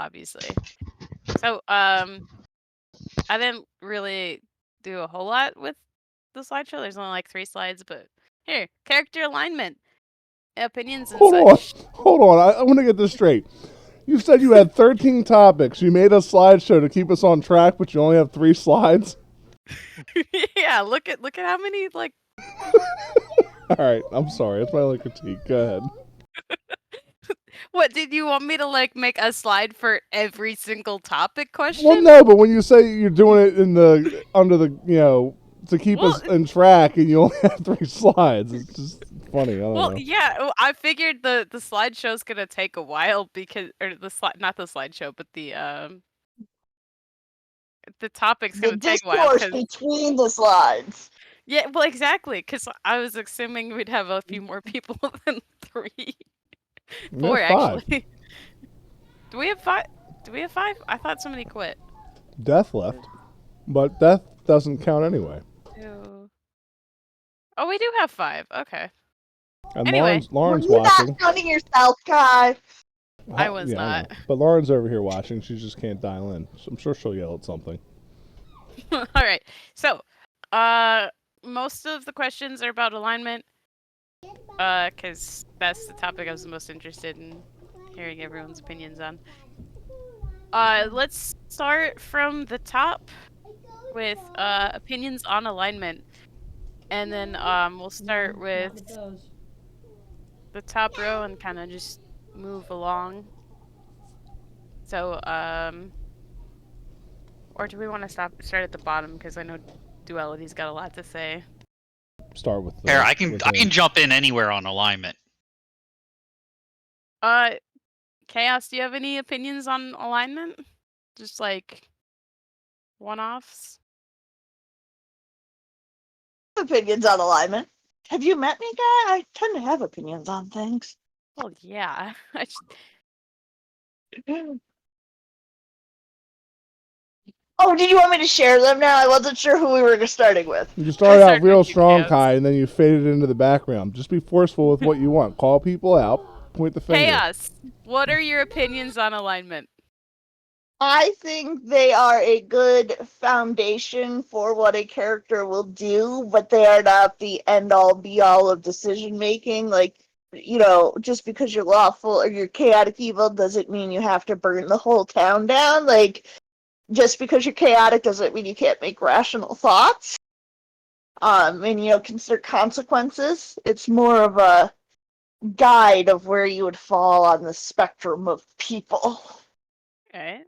obviously. So, I didn't really do a whole lot with the slideshow. There's only like 3 slides, but here, character alignment, opinions and such. Hold on. I want to get this straight. You said you had 13 topics. You made a slideshow to keep us on track, but you only have 3 slides. Yeah, look at how many like. All right, I'm sorry. That's my only critique. Go ahead. What did you want me to like make a slide for every single topic question? Well, no, but when you say you're doing it in the under the to keep us in track, and you only have 3 slides, it's just funny. I don't know. Yeah, I figured the slideshow's gonna take a while because, or not the slideshow, but the topic's gonna take a while. The discourse between the slides. Yeah, well, exactly, because I was assuming we'd have a few more people than 3. 4 actually. Do we have 5? Do we have 5? I thought somebody quit. Death left, but Death doesn't count anyway. 2. Oh, we do have 5. Okay. And anyway, Lauren's Were you watching. not counting yourself, Kai? I was not. But Lauren's over here watching. She just can't dial in. So I'm sure she'll yell at something. All right. So, most of the questions are about alignment, because that's the topic I was most interested in hearing everyone's opinions on. Let's start from the top with opinions on alignment, and then we'll start with the top row and kind of just move along. So, or do we want to start at the bottom, because I know Duality's got a lot to say. Start with Here, I can jump in anywhere on alignment. Chaos, do you have any opinions on alignment? Just like one-offs? Opinions on alignment. Have you met me, Guy? I tend to have opinions on things. Well, yeah. Oh, did you want me to share them now? I wasn't sure who we were starting with. You started out real strong, Kai, and then you faded into the background. Just be forceful with what you want. Call people out. Point the finger. Chaos, what are your opinions on alignment? I think they are a good foundation for what a character will do, but they are not the end-all, be-all of decision-making. Like, just because you're lawful or you're chaotic evil doesn't mean you have to burn the whole town down. Like, just because you're chaotic doesn't mean you can't make rational thoughts. And, consider consequences. It's more of a guide of where you would fall on the spectrum of people. Okay.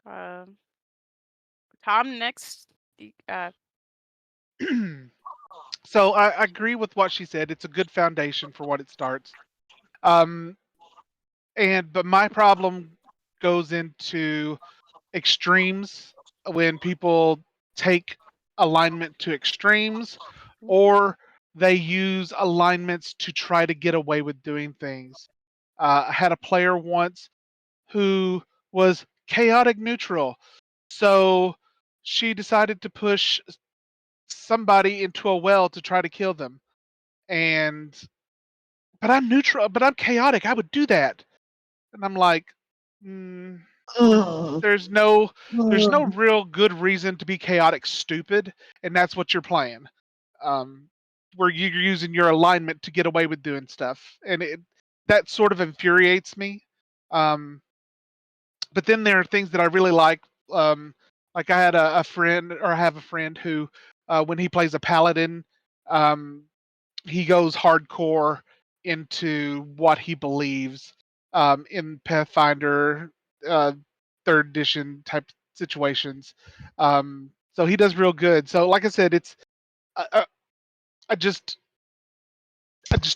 Tom, next. So I agree with what she said. It's a good foundation for what it starts. But my problem goes into extremes, when people take alignment to extremes, or they use alignments to try to get away with doing things. I had a player once who was chaotic neutral, so she decided to push somebody into a well to try to kill them. But I'm neutral, but I'm chaotic. I would do that. And I'm like, there's no real good reason to be chaotic stupid, and that's what you're playing. Where you're using your alignment to get away with doing stuff, and that sort of infuriates me. But then there are things that I really like. Like I had a friend, or I have a friend who, when he plays a paladin, he goes hardcore into what he believes in Pathfinder 3rd edition type situations. So he does real good. So like I said, it's I just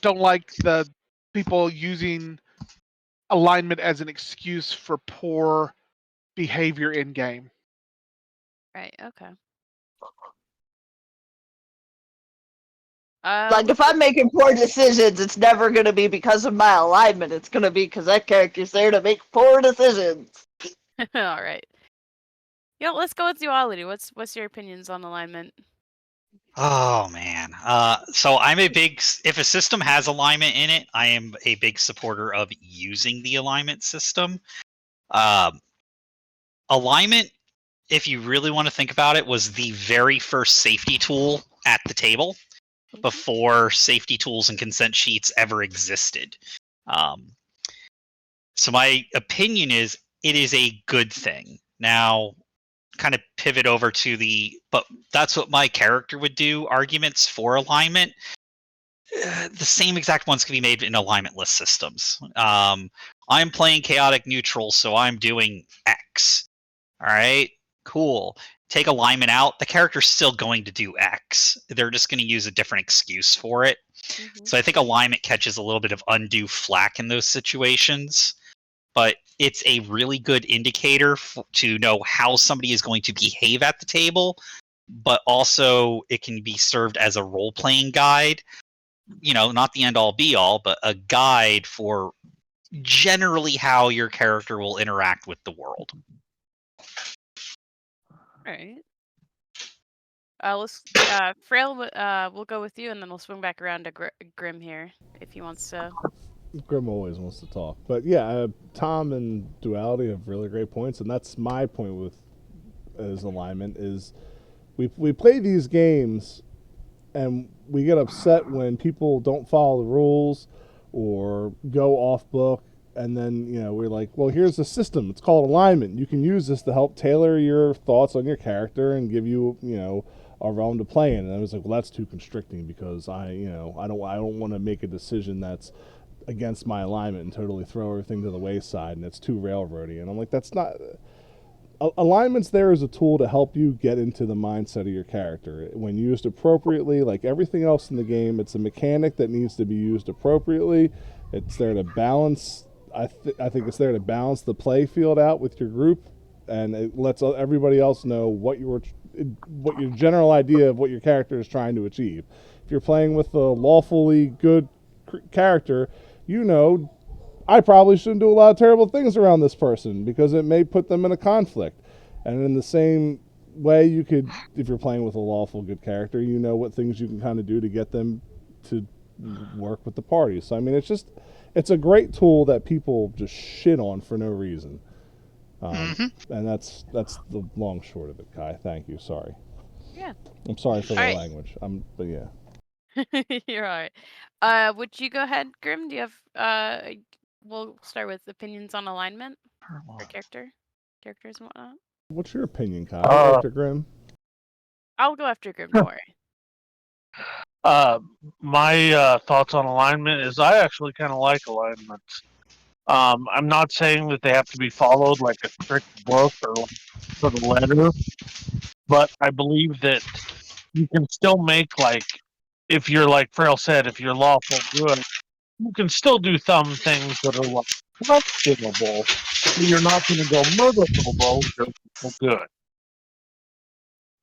don't like the people using alignment as an excuse for poor behavior in game. Right, okay. Like, if I'm making poor decisions, it's never going to be because of my alignment. It's going to be because that character's there to make poor decisions. All right. Let's go with duality. What's your opinions on alignment? Oh man. So I'm if a system has alignment in it, I am a big supporter of using the alignment system. Alignment, if you really want to think about it, was the very first safety tool at the table before safety tools and consent sheets ever existed. So my opinion is it is a good thing. Now, kind of pivot over to but that's what my character would do, arguments for alignment. The same exact ones can be made in alignmentless systems. I'm playing chaotic neutral, so I'm doing X. All right, cool. Take alignment out, the character's still going to do X. They're just going to use a different excuse for it. So I think alignment catches a little bit of undue flack in those situations, but it's a really good indicator to know how somebody is going to behave at the table, but also it can be served as a role-playing guide. Not the end-all be-all, but a guide for generally how your character will interact with the world. All right. Let's Frail. We'll go with you, and then we'll swing back around to Grim here if he wants to. Grim always wants to talk, but yeah, Tom and Duality have really great points, and that's my point with as alignment is we play these games and we get upset when people don't follow the rules or go off book, and then we're like, well, here's the system, it's called alignment, you can use this to help tailor your thoughts on your character and give you a realm to play in. And I was like, well, that's too constricting because I don't want to make a decision that's against my alignment and totally throw everything to the wayside, and it's too railroady. And I'm like, that's not. Alignment's there as a tool to help you get into the mindset of your character. When used appropriately, like everything else in the game, it's a mechanic that needs to be used appropriately. It's there to balance. I think it's there to balance the play field out with your group, and it lets everybody else know what your general idea of what your character is trying to achieve. If you're playing with a lawfully good character, I probably shouldn't do a lot of terrible things around this person because it may put them in a conflict. And in the same way, you could, if you're playing with a lawful good character, what things you can kind of do to get them to work with the party. So, I mean, it's a great tool that people just shit on for no reason. And that's the long short of it, Kai. Thank you. Sorry. Yeah. I'm sorry for the right. language. But yeah. You're all right. Would you go ahead, Grim? Do you have we'll start with opinions on alignment for characters and whatnot. What's your opinion, Kai, after Grim? I'll go after Grim, don't worry. My thoughts on alignment is I actually kind of like alignments. I'm not saying that they have to be followed like a strict book or like to the letter, but I believe that you can still make, like, if you're, like Frail said, if you're lawful good, you can still do some things that are like questionable. You're not going to go murderable. You're good.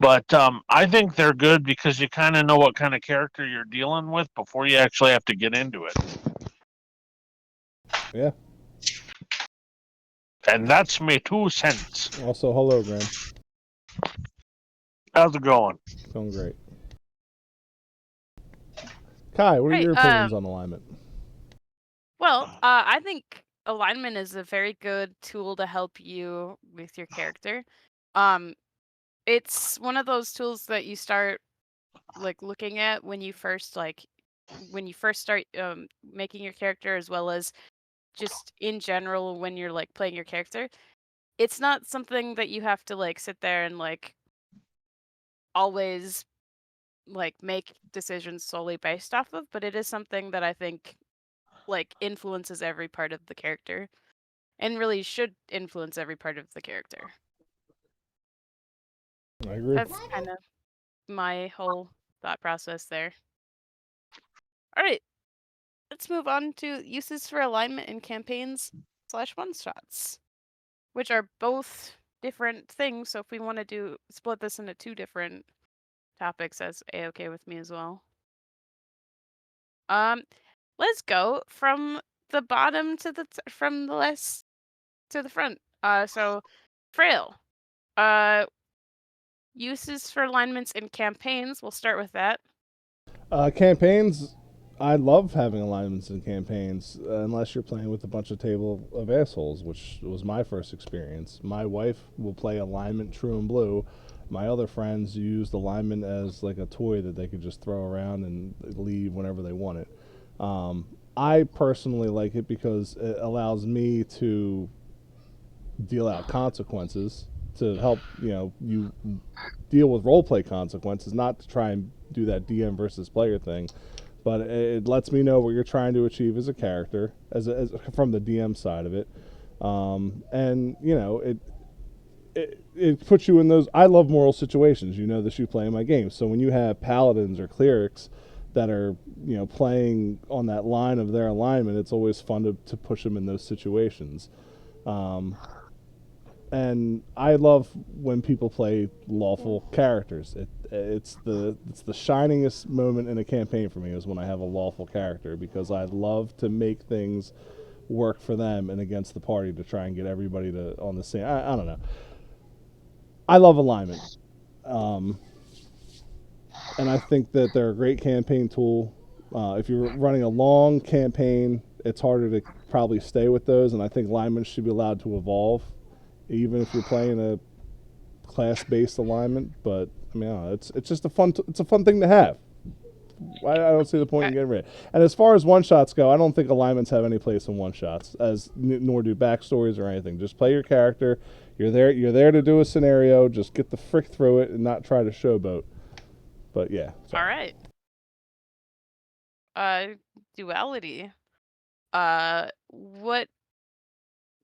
But I think they're good because you kind of know what kind of character you're dealing with before you actually have to get into it. Yeah. And that's me 2 cents. Also, hello, Grim. How's it going? Going great. Kai, what are your opinions on alignment? Well, I think alignment is a very good tool to help you with your character. It's one of those tools that you start looking at when you first start making your character, as well as just in general when you're playing your character. It's not something that you have to sit there and always make decisions solely based off of, but it is something that I think influences every part of the character and really should influence every part of the character. I agree. That's kind of my whole thought process there. All right, let's move on to uses for alignment in campaigns / one-shots, which are both different things. So if we want to split this into 2 different topics, that's a-okay with me as well. Let's go from the bottom to from the left to the front. So Frail, Uses for alignments in campaigns. We'll start with that. Campaigns, I love having alignments in campaigns, unless you're playing with a bunch of table of assholes, which was my first experience. My wife will play alignment true and blue. My other friends used alignment as like a toy that they could just throw around and leave whenever they want it. I personally like it because it allows me to deal out consequences to help you deal with role play consequences, not to try and do that DM versus player thing, but it lets me know what you're trying to achieve as a character, as from the DM side of it, and it puts you in those. I love moral situations. You know this, you play in my game. So when you have paladins or clerics that are playing on that line of their alignment, it's always fun to push them in those situations. And I love when people play lawful characters. It's the shiningest moment in a campaign for me is when I have a lawful character, because I love to make things work for them and against the party to try and get everybody to on the same. I don't know. I love alignment, and I think that they're a great campaign tool. If you're running a long campaign, it's harder to probably stay with those, and I think alignment should be allowed to evolve even if you're playing a class-based alignment. But I mean, I don't know, it's just it's a fun thing to have. I don't see the point in getting rid of it. And as far as one shots go, I don't think alignments have any place in one shots, nor do backstories or anything. Just play your character. You're there to do a scenario. Just get the frick through it and not try to showboat. But yeah. Sorry. All right. Duality. What?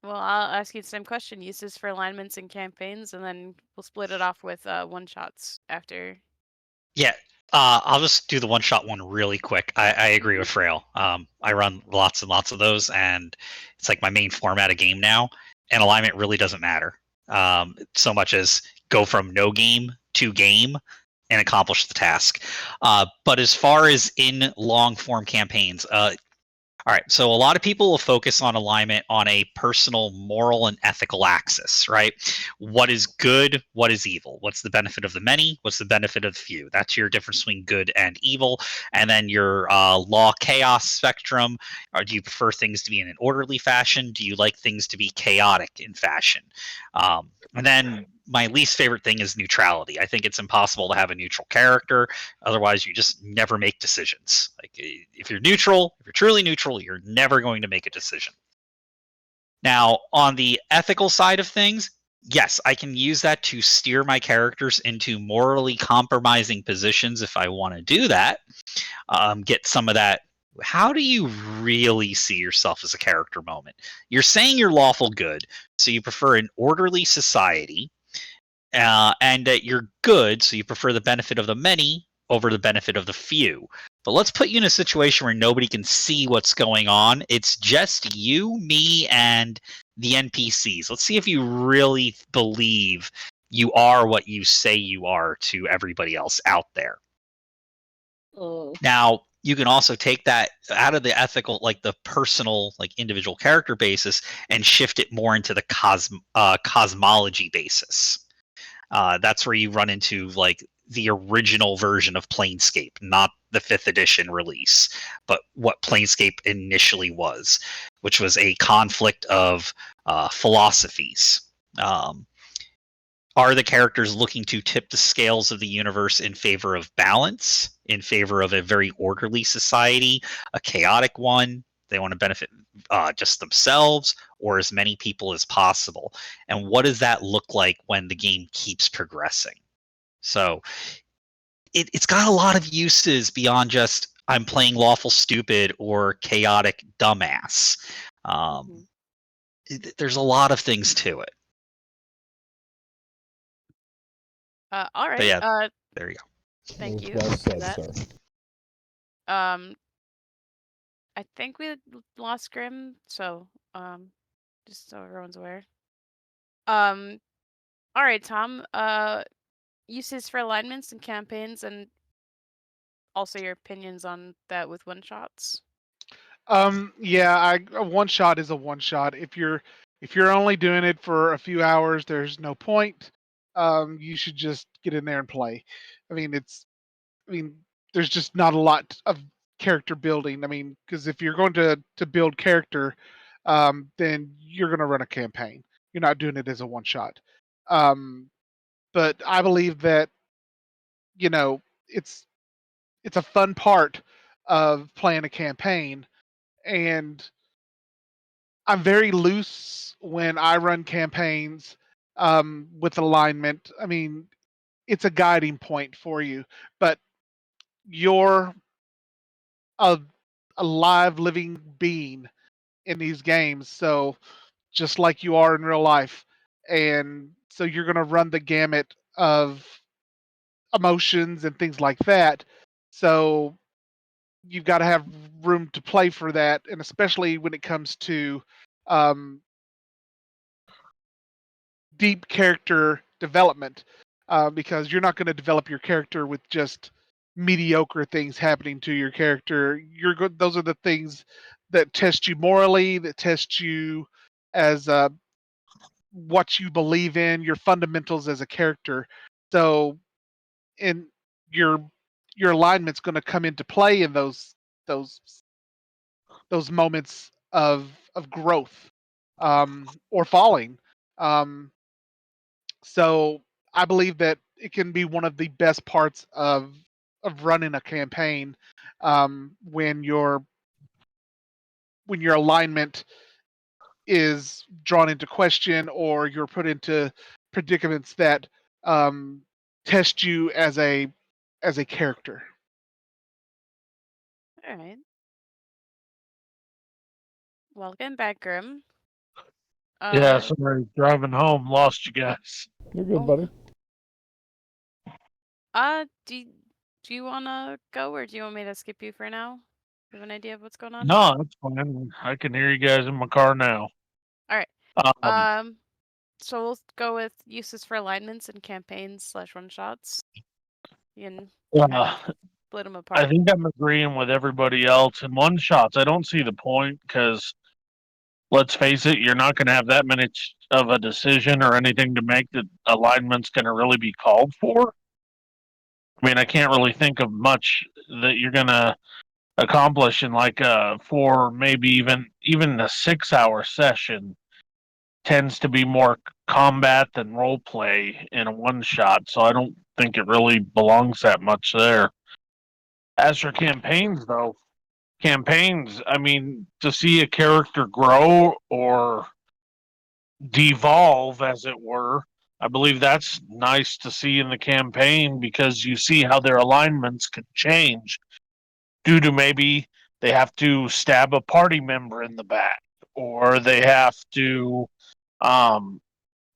Well, I'll ask you the same question. Uses for alignments and campaigns, and then we'll split it off with one shots after. Yeah, I'll just do the one shot one really quick. I agree with Frail. I run lots and lots of those, and it's like my main format of game now. And alignment really doesn't matter so much as go from no game to game and accomplish the task. But as far as in long form campaigns, all right, so a lot of people will focus on alignment on a personal, moral, and ethical axis, right? What is good? What is evil? What's the benefit of the many? What's the benefit of the few? That's your difference between good and evil. And then your law chaos spectrum. Or do you prefer things to be in an orderly fashion? Do you like things to be chaotic in fashion? And then my least favorite thing is neutrality. I think it's impossible to have a neutral character. Otherwise, you just never make decisions. Like if you're neutral, if you're truly neutral, you're never going to make a decision. Now, on the ethical side of things, yes, I can use that to steer my characters into morally compromising positions if I want to do that. Get some of that. How do you really see yourself as a character moment? You're saying you're lawful good, so you prefer an orderly society, and that you're good, so you prefer the benefit of the many over the benefit of the few. But let's put you in a situation where nobody can see what's going on. It's just you, me, and the NPCs. Let's see if you really believe you are what you say you are to everybody else out there. Now, you can also take that out of the ethical, like the personal, like individual character basis, and shift it more into the cosmology basis. That's where you run into like the original version of Planescape, not the 5th edition release, but what Planescape initially was, which was a conflict of philosophies. Are the characters looking to tip the scales of the universe in favor of balance, in favor of a very orderly society, a chaotic one? They want to benefit just themselves or as many people as possible. And what does that look like when the game keeps progressing? So it's got a lot of uses beyond just I'm playing lawful stupid or chaotic dumbass. There's a lot of things to it. All right. But yeah, there you go. Thank you Well for said, that. sir. I think we lost Grim, so just so everyone's aware. All right, Tom. Uses for alignments and campaigns, and also your opinions on that with one shots. Yeah, a one shot is a one shot. If you're only doing it for a few hours, there's no point. you should just get in there and play. I mean, there's just not a lot of character building. I mean, because if you're going to build character, then you're going to run a campaign. You're not doing it as a one shot. But I believe that it's a fun part of playing a campaign, and I'm very loose when I run campaigns with alignment. I mean, it's a guiding point for you, but you're a, a live living being in these games, so just like you are in real life. And so you're going to run the gamut of emotions and things like that. So you've got to have room to play for that, and especially when it comes to um, deep character development, because you're not going to develop your character with just mediocre things happening to your character. You're good. Those are the things that test you morally, that test you as what you believe in, your fundamentals as a character. So, in your your alignment's going to come into play in those those moments of growth, or falling. Um, so I believe that it can be one of the best parts of running a campaign, when your alignment is drawn into question, or you're put into predicaments that um, test you as a character. All right. Welcome back, Grim. Yeah, Uh, sorry, driving home, lost you guys. You're good, oh, buddy. do you wanna go, or do you want me to skip you for now? You have an idea of what's going on? No, that's fine. I can hear you guys in my car now. All right. Um, So we'll go with uses for alignments and campaigns / one shots. You can kind of split them I apart. think I'm agreeing with everybody else. In one shots, I don't see the point because, let's face it, you're not going to have that many of a decision or anything to make that alignment's going to really be called for. I mean, I can't really think of much that you're going to accomplish in like a 4, maybe even a 6-hour session. Tends to be more combat than role play in a one shot, so I don't think it really belongs that much there. As for campaigns, though, I mean, to see a character grow or devolve, as it were, I believe that's nice to see in the campaign because you see how their alignments can change due to maybe they have to stab a party member in the back, or they have to um,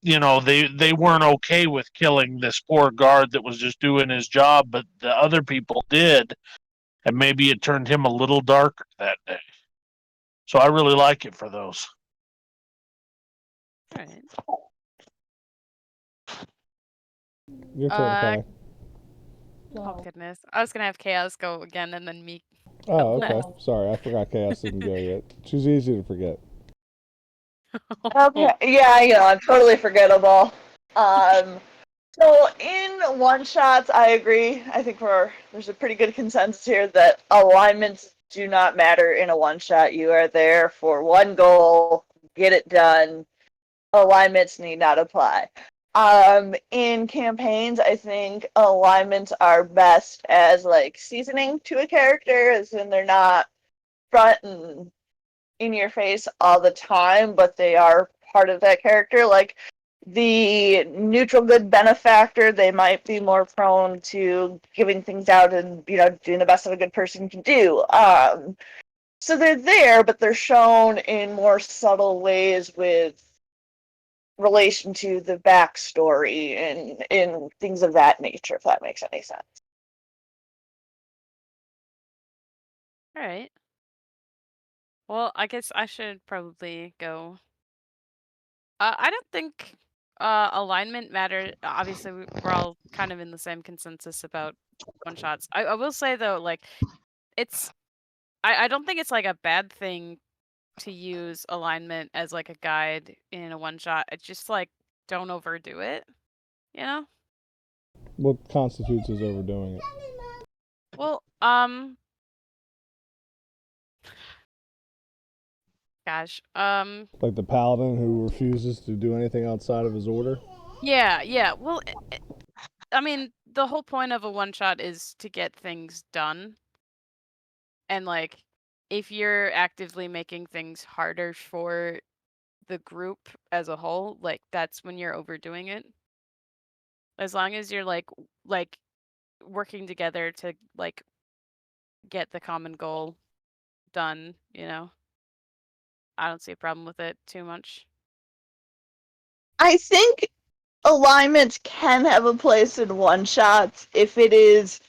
they weren't okay with killing this poor guard that was just doing his job, but the other people did, and maybe it turned him a little darker that day. So I really like it for those. All right. Your turn, Kai. Oh goodness, I was gonna have Chaos go again and then me. Oh, go okay. next. Sorry, I forgot Chaos didn't go yet. She's easy to forget. Okay, yeah, I'm totally forgettable. Um, so in one shots, I agree. I think there's a pretty good consensus here that alignments do not matter in a one shot. You are there for one goal, get it done. Alignments need not apply. In campaigns, I think alignments are best as like seasoning to a character, as in they're not front and in your face all the time, but they are part of that character. Like the neutral good benefactor, they might be more prone to giving things out and doing the best that a good person can do. So they're there, but they're shown in more subtle ways with relation to the backstory and in things of that nature, if that makes any sense. All right. Well, I guess I should probably go. I don't think alignment matters. Obviously, we're all kind of in the same consensus about one shots. I will say though, like it's I don't think it's like a bad thing to use alignment as like a guide in a one shot. It's just like don't overdo it. you know? What constitutes as overdoing it? Well, gosh, Like the paladin who refuses to do anything outside of his order? yeah. Well, I mean, the whole point of a one shot is to get things done. And like, if you're actively making things harder for the group as a whole, like that's when you're overdoing it. As long as you're like working together to like get the common goal done, you know. I don't see a problem with it too much. I think alignment can have a place in one shots if it is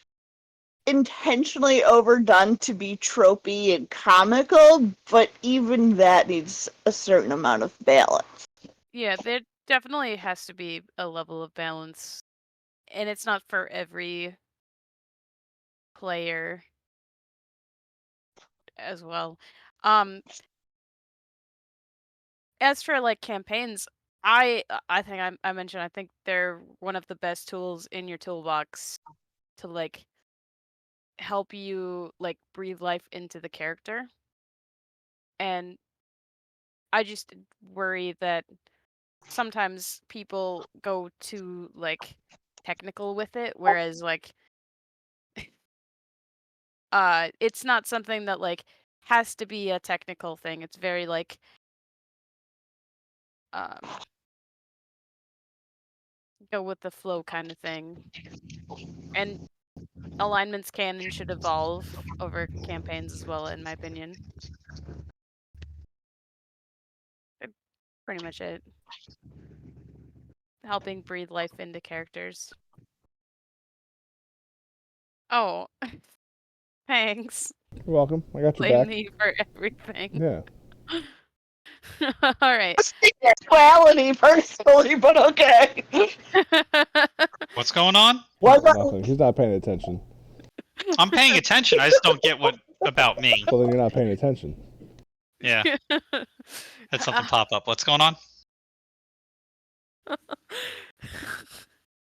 intentionally overdone to be tropey and comical, but even that needs a certain amount of balance. Yeah, there definitely has to be a level of balance, and it's not for every player as well. Um, as for like campaigns, I think I mentioned I think they're one of the best tools in your toolbox to like help you like breathe life into the character. And I just worry that sometimes people go too like technical with it, whereas like it's not something that like has to be a technical thing. It's very like um go with the flow kind of thing. And alignments can and should evolve over campaigns as well, in my opinion. Pretty much it. Helping breathe life into characters. Oh, thanks. You're welcome. I got your Blame back. me for everything. Yeah. All right. Sexuality, personally, but okay. What's going on? Nothing. He's not paying attention. I'm paying attention. I just don't get what about me. Well, then you're not paying attention. Yeah, had something pop up. What's going on?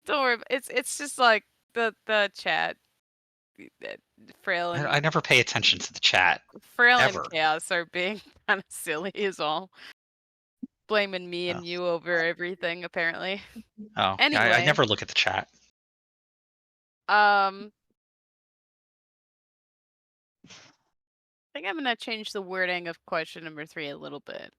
Don't worry. It's just like the chat. Frail I and never pay attention to the chat. Frail and Ever. Chaos are being kind of silly is all. Blaming me Oh. and you over everything, apparently. Oh, Anyway. I never look at the chat. I think I'm gonna change the wording of question number 3 a little bit.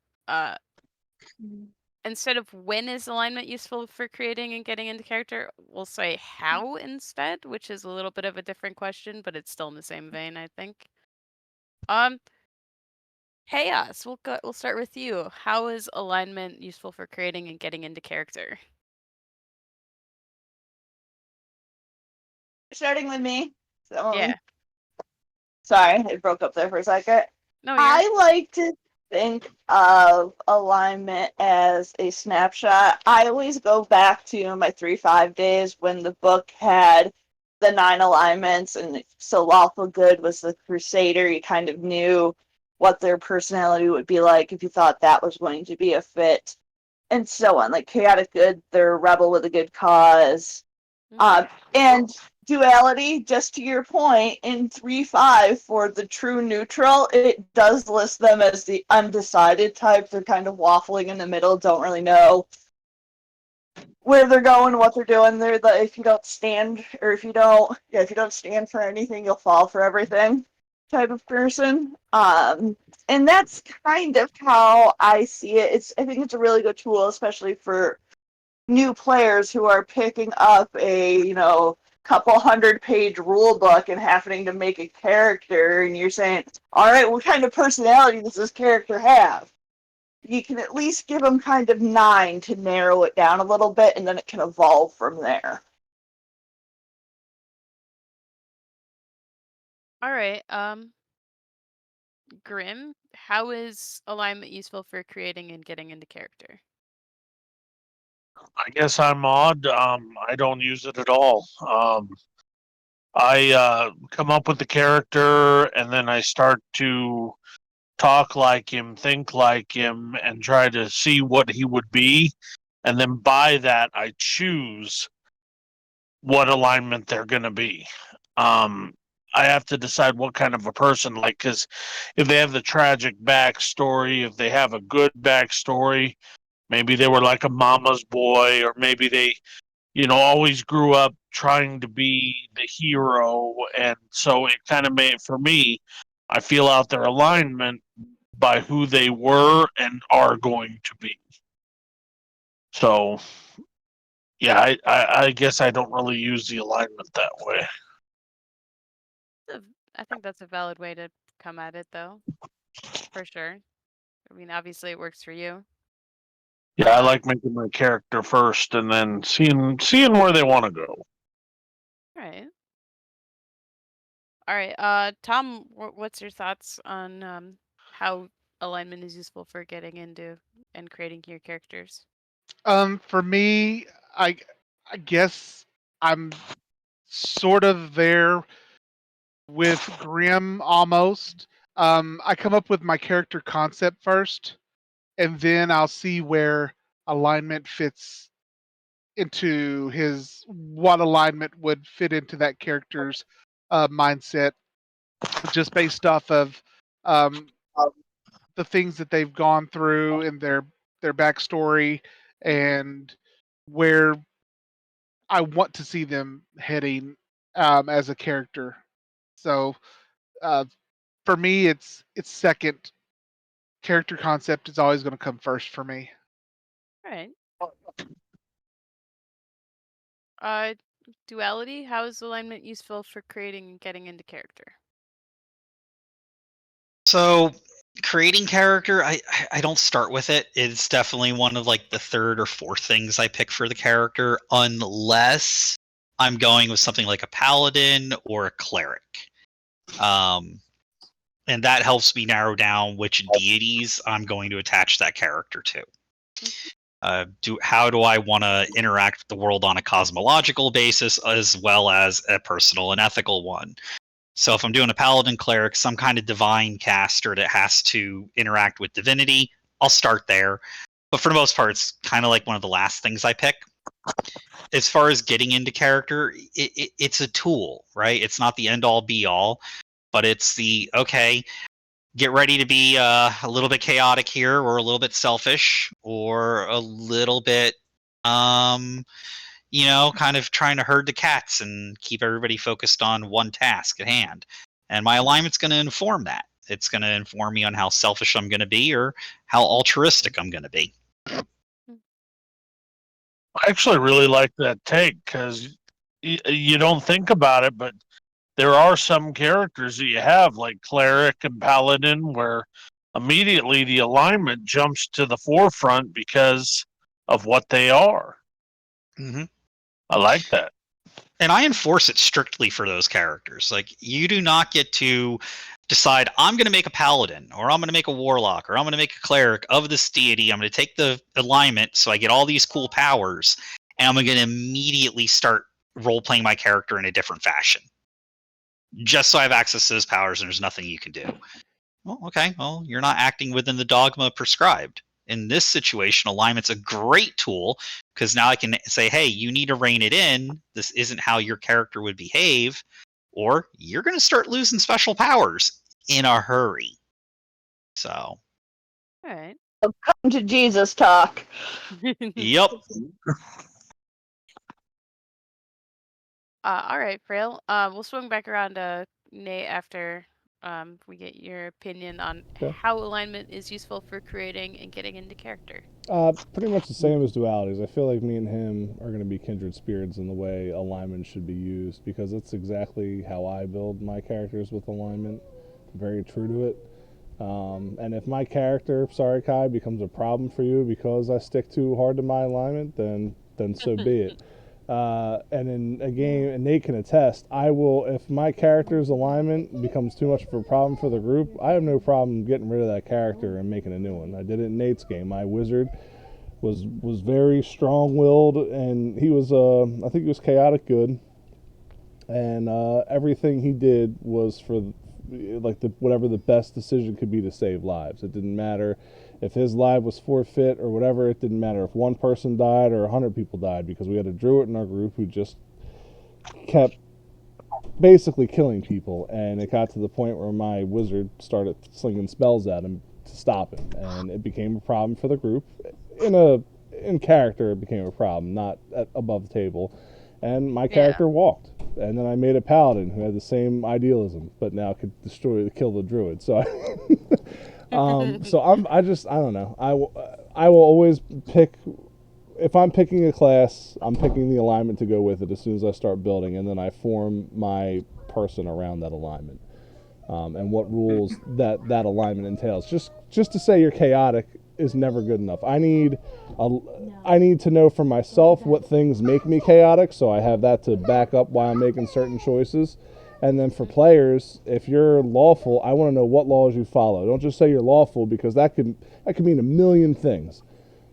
Instead of when is alignment useful for creating and getting into character, we'll say how instead, which is a little bit of a different question, but it's still in the same vein, I think. Chaos, we'll start with you. How is alignment useful for creating and getting into character? Starting with me. Yeah. Sorry, it broke up there for a second. No, I like to think of alignment as a snapshot. I always go back to my 3-5 days when the book had the 9 alignments, and so lawful good was the crusader. You kind of knew what their personality would be like if you thought that was going to be a fit, and so on. Like chaotic good, they're a rebel with a good cause. And duality, just to your point, in 3-5 for the true neutral, it does list them as the undecided type. They're kind of waffling in the middle, don't really know where they're going, what they're doing. They're the if you don't stand stand for anything, you'll fall for everything type of person. And that's kind of how I see it. I think it's a really good tool, especially for new players who are picking up a couple 100-page rule book and having to make a character, and you're saying, all right, what kind of personality does this character have? You can at least give them kind of 9 to narrow it down a little bit, and then it can evolve from there. All right. Grim, how is alignment useful for creating and getting into character? I guess I'm odd. I don't use it at all. I come up with the character, and then I start to talk like him, think like him, and try to see what he would be. and then by that I choose what alignment they're going to be. I have to decide what kind of a person, like, because if they have the tragic backstory, if they have a good backstory, maybe they were like a mama's boy, or maybe they, always grew up trying to be the hero. And so it kind of made, for me, I feel out their alignment by who they were and are going to be. So, yeah, I guess I don't really use the alignment that way. I think that's a valid way to come at it, though, for sure. I mean, obviously it works for you. Yeah, I like making my character first and then seeing where they want to go. All right. Tom, what's your thoughts on how alignment is useful for getting into and creating your characters? For me, I guess I'm sort of there with Grim almost. I come up with my character concept first, and then I'll see where alignment fits into what alignment would fit into that character's mindset, just based off of um, the things that they've gone through in their backstory and where I want to see them heading as a character. So uh, for me, it's second. Character concept is always going to come first for me. All right. Uh, Duality, how is alignment useful for creating and getting into character? So creating character, I don't start with it. It's definitely one of like the third or fourth things I pick for the character, unless I'm going with something like a paladin or a cleric. And that helps me narrow down which deities I'm going to attach that character to. How do I want to interact with the world on a cosmological basis as well as a personal and ethical one? So if I'm doing a paladin cleric, some kind of divine caster that has to interact with divinity, I'll start there. But for the most part, it's kind of like one of the last things I pick. As far as getting into character, it's a tool, right? It's not the end all be all, but it's the, okay, get ready to be a little bit chaotic here, or a little bit selfish, or a little bit kind of trying to herd the cats and keep everybody focused on one task at hand. And my alignment's going to inform that. It's going to inform me on how selfish I'm going to be or how altruistic I'm going to be. I actually really like that take because you don't think about it, but there are some characters that you have, like cleric and paladin, where immediately the alignment jumps to the forefront because of what they are. Mm-hmm. I like that. And I enforce it strictly for those characters. Like, you do not get to decide, I'm going to make a paladin, or I'm going to make a warlock, or I'm going to make a cleric of this deity. I'm going to take the alignment so I get all these cool powers, and I'm going to immediately start role-playing my character in a different fashion. Just so I have access to those powers and there's nothing you can do. Well, okay, well, you're not acting within the dogma prescribed. In this situation, alignment's a great tool because now I can say, hey, you need to rein it in. This isn't how your character would behave, or you're going to start losing special powers in a hurry. So. All right. Come to Jesus talk. Yep. All right, Frail. We'll swing back around to Nate after we get your opinion on how alignment is useful for creating and getting into character. Pretty much the same as dualities. I feel like me and him are going to be kindred spirits in the way alignment should be used, because that's exactly how I build my characters with alignment. Very true to it. And if my character, sorry Kai, becomes a problem for you because I stick too hard to my alignment, then so be it. And in a game, and Nate can attest, I will, if my character's alignment becomes too much of a problem for the group, I have no problem getting rid of that character and making a new one. I did it in Nate's game. My wizard was very strong-willed, and he was, I think he was chaotic good, and everything he did was for like whatever the best decision could be to save lives. It didn't matter If his life was forfeit or whatever, it didn't matter if one person died or 100 people died, because we had a druid in our group who just kept basically killing people, and it got to the point where my wizard started slinging spells at him to stop him, and it became a problem for the group. In character, it became a problem, not above the table, and my character walked. And then I made a paladin who had the same idealism, but now could kill the druid. So, I don't know. I will always pick. If I'm picking a class, I'm picking the alignment to go with it as soon as I start building, and then I form my person around that alignment, and what rules that alignment entails. Just to say you're chaotic is never good enough. I need to know for myself what things make me chaotic, so I have that to back up why I'm making certain choices. And then for players, if you're lawful, I want to know what laws you follow. Don't just say you're lawful, because that could mean a million things.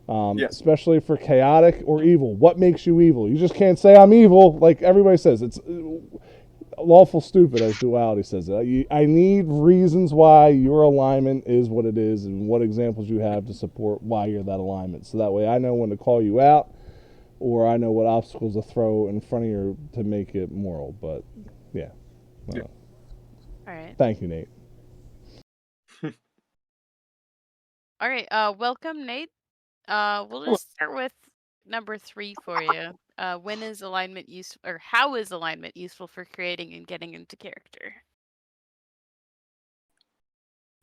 Especially for chaotic or evil. What makes you evil? You just can't say I'm evil like everybody says. It's lawful stupid, as Duality says. I need reasons why your alignment is what it is, and what examples you have to support why you're that alignment. So that way I know when to call you out, or I know what obstacles to throw in front of you to make it moral. But yeah. All right. Thank you, Nate. All right. Welcome, Nate. We'll just start with number 3 for you. When is alignment useful, or how is alignment useful for creating and getting into character?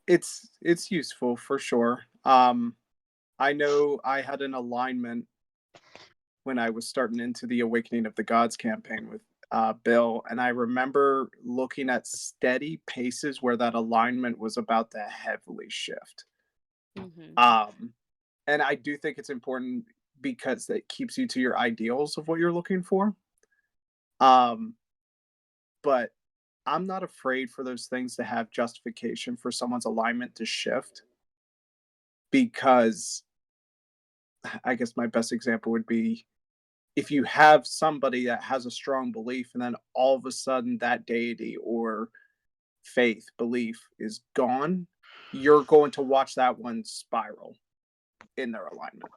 It's useful for sure. I know I had an alignment when I was starting into the Awakening of the Gods campaign with Bill, and I remember looking at steady paces where that alignment was about to heavily shift. And I do think it's important because it keeps you to your ideals of what you're looking for. But I'm not afraid for those things to have justification for someone's alignment to shift, because I guess my best example would be if you have somebody that has a strong belief and then all of a sudden that deity or faith belief is gone, you're going to watch that one spiral in their alignment.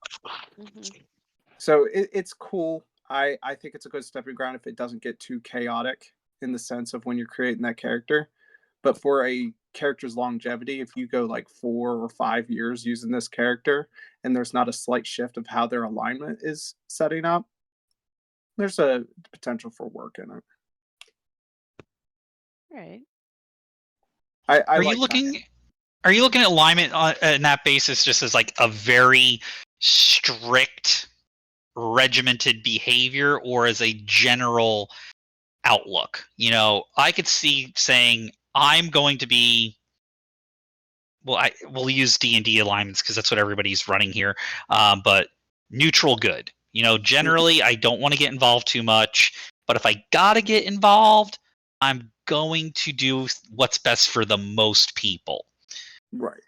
So it's cool. I think it's a good stepping ground if it doesn't get too chaotic in the sense of when you're creating that character. But for a character's longevity, if you go like 4 or 5 years using this character and there's not a slight shift of how their alignment is setting up, there's a potential for work in it. Right. Are you looking at alignment on that basis just as like a very strict, regimented behavior, or as a general outlook? I could see saying I'm going to be. Well, we'll use D&D alignments because that's what everybody's running here. But neutral good. Generally, I don't want to get involved too much, but if I gotta get involved, I'm going to do what's best for the most people. Right.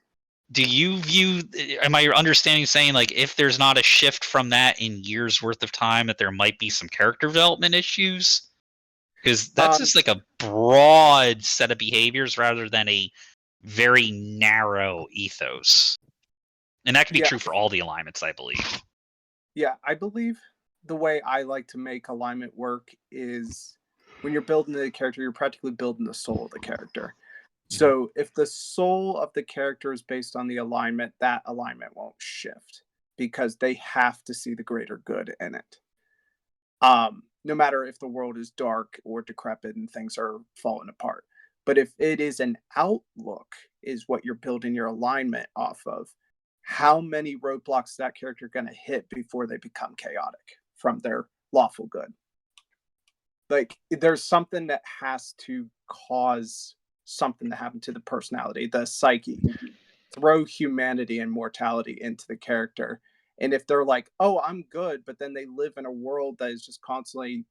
Do you am I understanding saying, like, if there's not a shift from that in years worth of time, that there might be some character development issues? Because that's just like a broad set of behaviors rather than a very narrow ethos. And that can be true for all the alignments, I believe. Yeah, I believe the way I like to make alignment work is when you're building the character, you're practically building the soul of the character. So if the soul of the character is based on the alignment, that alignment won't shift because they have to see the greater good in it. No matter if the world is dark or decrepit and things are falling apart. But if it is an outlook, is what you're building your alignment off of, how many roadblocks is that character going to hit before they become chaotic from their lawful good? Like, there's something that has to cause something to happen to the personality, the psyche, throw humanity and mortality into the character. And if they're like, oh, I'm good, but then they live in a world that is just constantly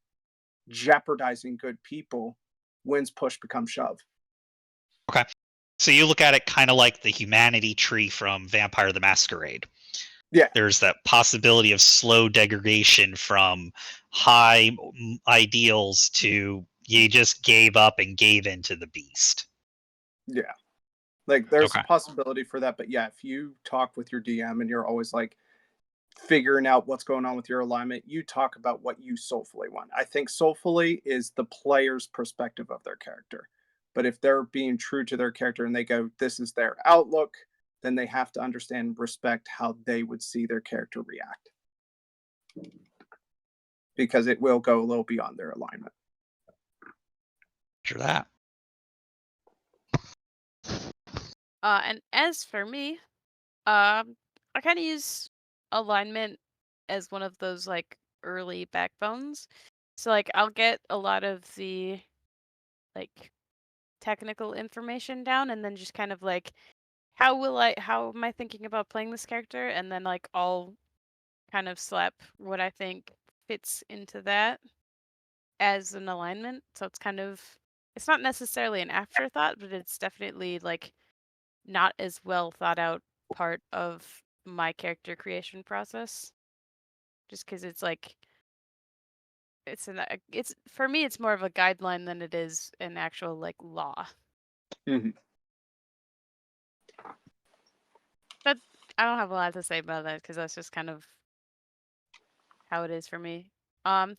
jeopardizing good people, when's push become shove? Okay. So you look at it kind of like the humanity tree from Vampire the Masquerade. Yeah. There's that possibility of slow degradation from high ideals to you just gave up and gave in to the beast. Yeah. Like, there's Okay. a possibility for that, but yeah, if you talk with your DM and you're always like figuring out what's going on with your alignment, you talk about what you soulfully want. I think soulfully is the player's perspective of their character. But if they're being true to their character and they go, this is their outlook, then they have to understand and respect how they would see their character react. Because it will go a little beyond their alignment. Sure that. And as for me, I kind of use alignment as one of those like early backbones. So like I'll get a lot of the like technical information down and then just kind of like how am I thinking about playing this character, and then like I'll kind of slap what I think fits into that as an alignment. So it's not necessarily an afterthought, but it's definitely like not as well thought out part of my character creation process. Just because it's like it's for me it's more of a guideline than it is an actual like law. Mm-hmm. But I don't have a lot to say about that because that's just kind of how it is for me.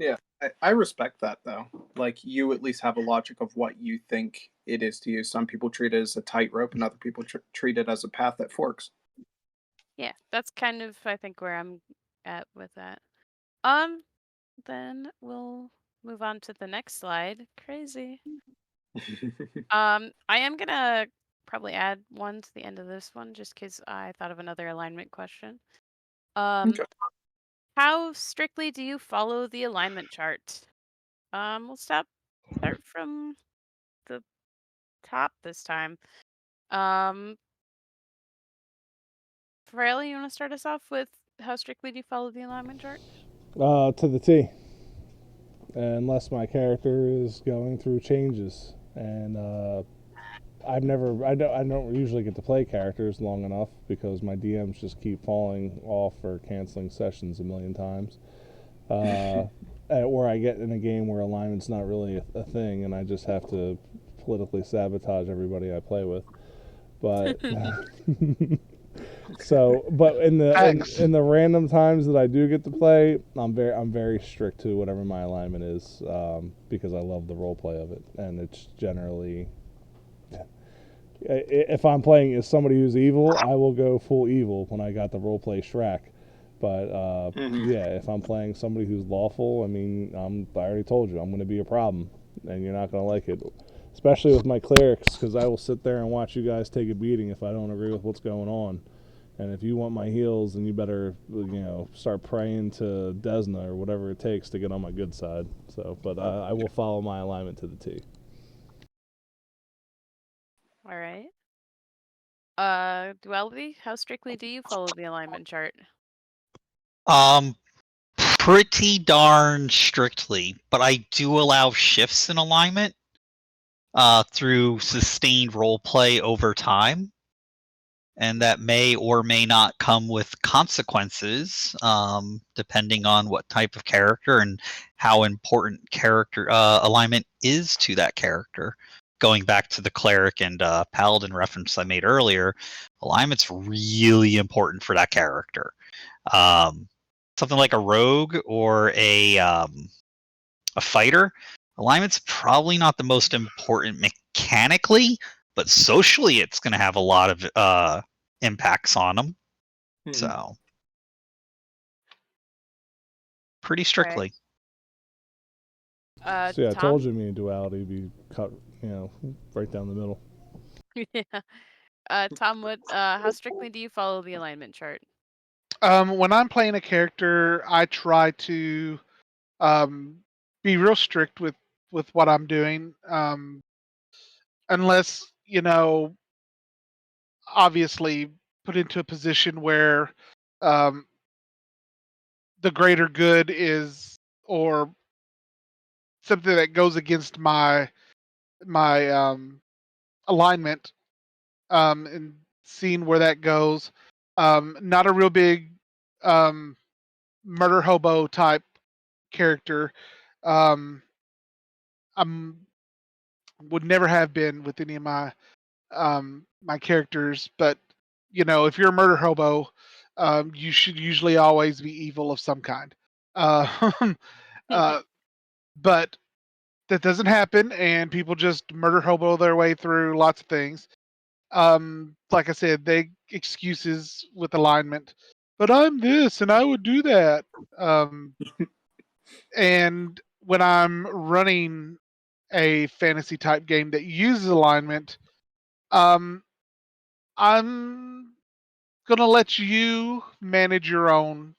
Yeah, I respect that though. Like, you at least have a logic of what you think it is to you. Some people treat it as a tightrope, and other people treat it as a path that forks. Yeah, that's kind of I think where I'm at with that. Then we'll move on to the next slide. Crazy. I am gonna probably add one to the end of this one just because I thought of another alignment question. Um, Okay. how strictly do you follow the alignment chart? We'll start from the top this time. Um, Frail, you want to start us off with how strictly do you follow the alignment chart? To the T. Unless my character is going through changes, and I don't usually get to play characters long enough because my DMs just keep falling off or canceling sessions a million times. Or I get in a game where alignment's not really a thing, and I just have to politically sabotage everybody I play with. But but in the random times that I do get to play, I'm very strict to whatever my alignment is, because I love the role play of it, and it's generally, if I'm playing as somebody who's evil, I will go full evil when I got the role play Shrek. But yeah, if I'm playing somebody who's lawful, I mean, I already told you I'm going to be a problem, and you're not going to like it. Especially with my clerics, because I will sit there and watch you guys take a beating if I don't agree with what's going on. And if you want my heals, then you better, start praying to Desna or whatever it takes to get on my good side. So, but I will follow my alignment to the T. All right. Duality, how strictly do you follow the alignment chart? Pretty darn strictly, but I do allow shifts in alignment through sustained role play over time, and that may or may not come with consequences, depending on what type of character and how important character alignment is to that character. Going back to the cleric and paladin reference I made earlier, alignment's really important for that character. Something like a rogue or a fighter, alignment's probably not the most important mechanically, but socially it's going to have a lot of impacts on them. So pretty strictly. So yeah, I Tom? told you me and duality be cut, right down the middle. Yeah. Tom, how strictly do you follow the alignment chart? When I'm playing a character, I try to be real strict with what I'm doing, unless obviously put into a position where um, the greater good is, or something that goes against my alignment, and seeing where that goes. Not a real big murder hobo type character. Um, I'm would never have been with any of my my characters. But if you're a murder hobo, you should usually always be evil of some kind. Uh, uh, but that doesn't happen, and people just murder hobo their way through lots of things. Like I said, they excuses with alignment, but I'm this and I would do that. And when I'm running a fantasy type game that uses alignment, um, I'm gonna let you manage your own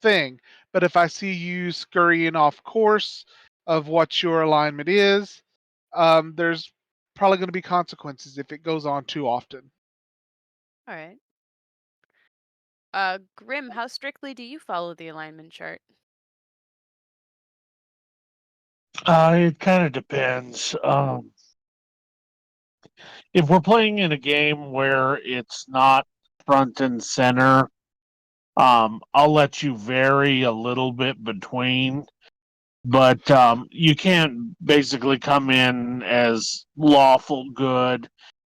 thing. But if I see you scurrying off course of what your alignment is, there's probably going to be consequences if it goes on too often. All right. Grim, how strictly do you follow the alignment chart? It kind of depends. If we're playing in a game where it's not front and center, I'll let you vary a little bit between, but you can't basically come in as lawful good,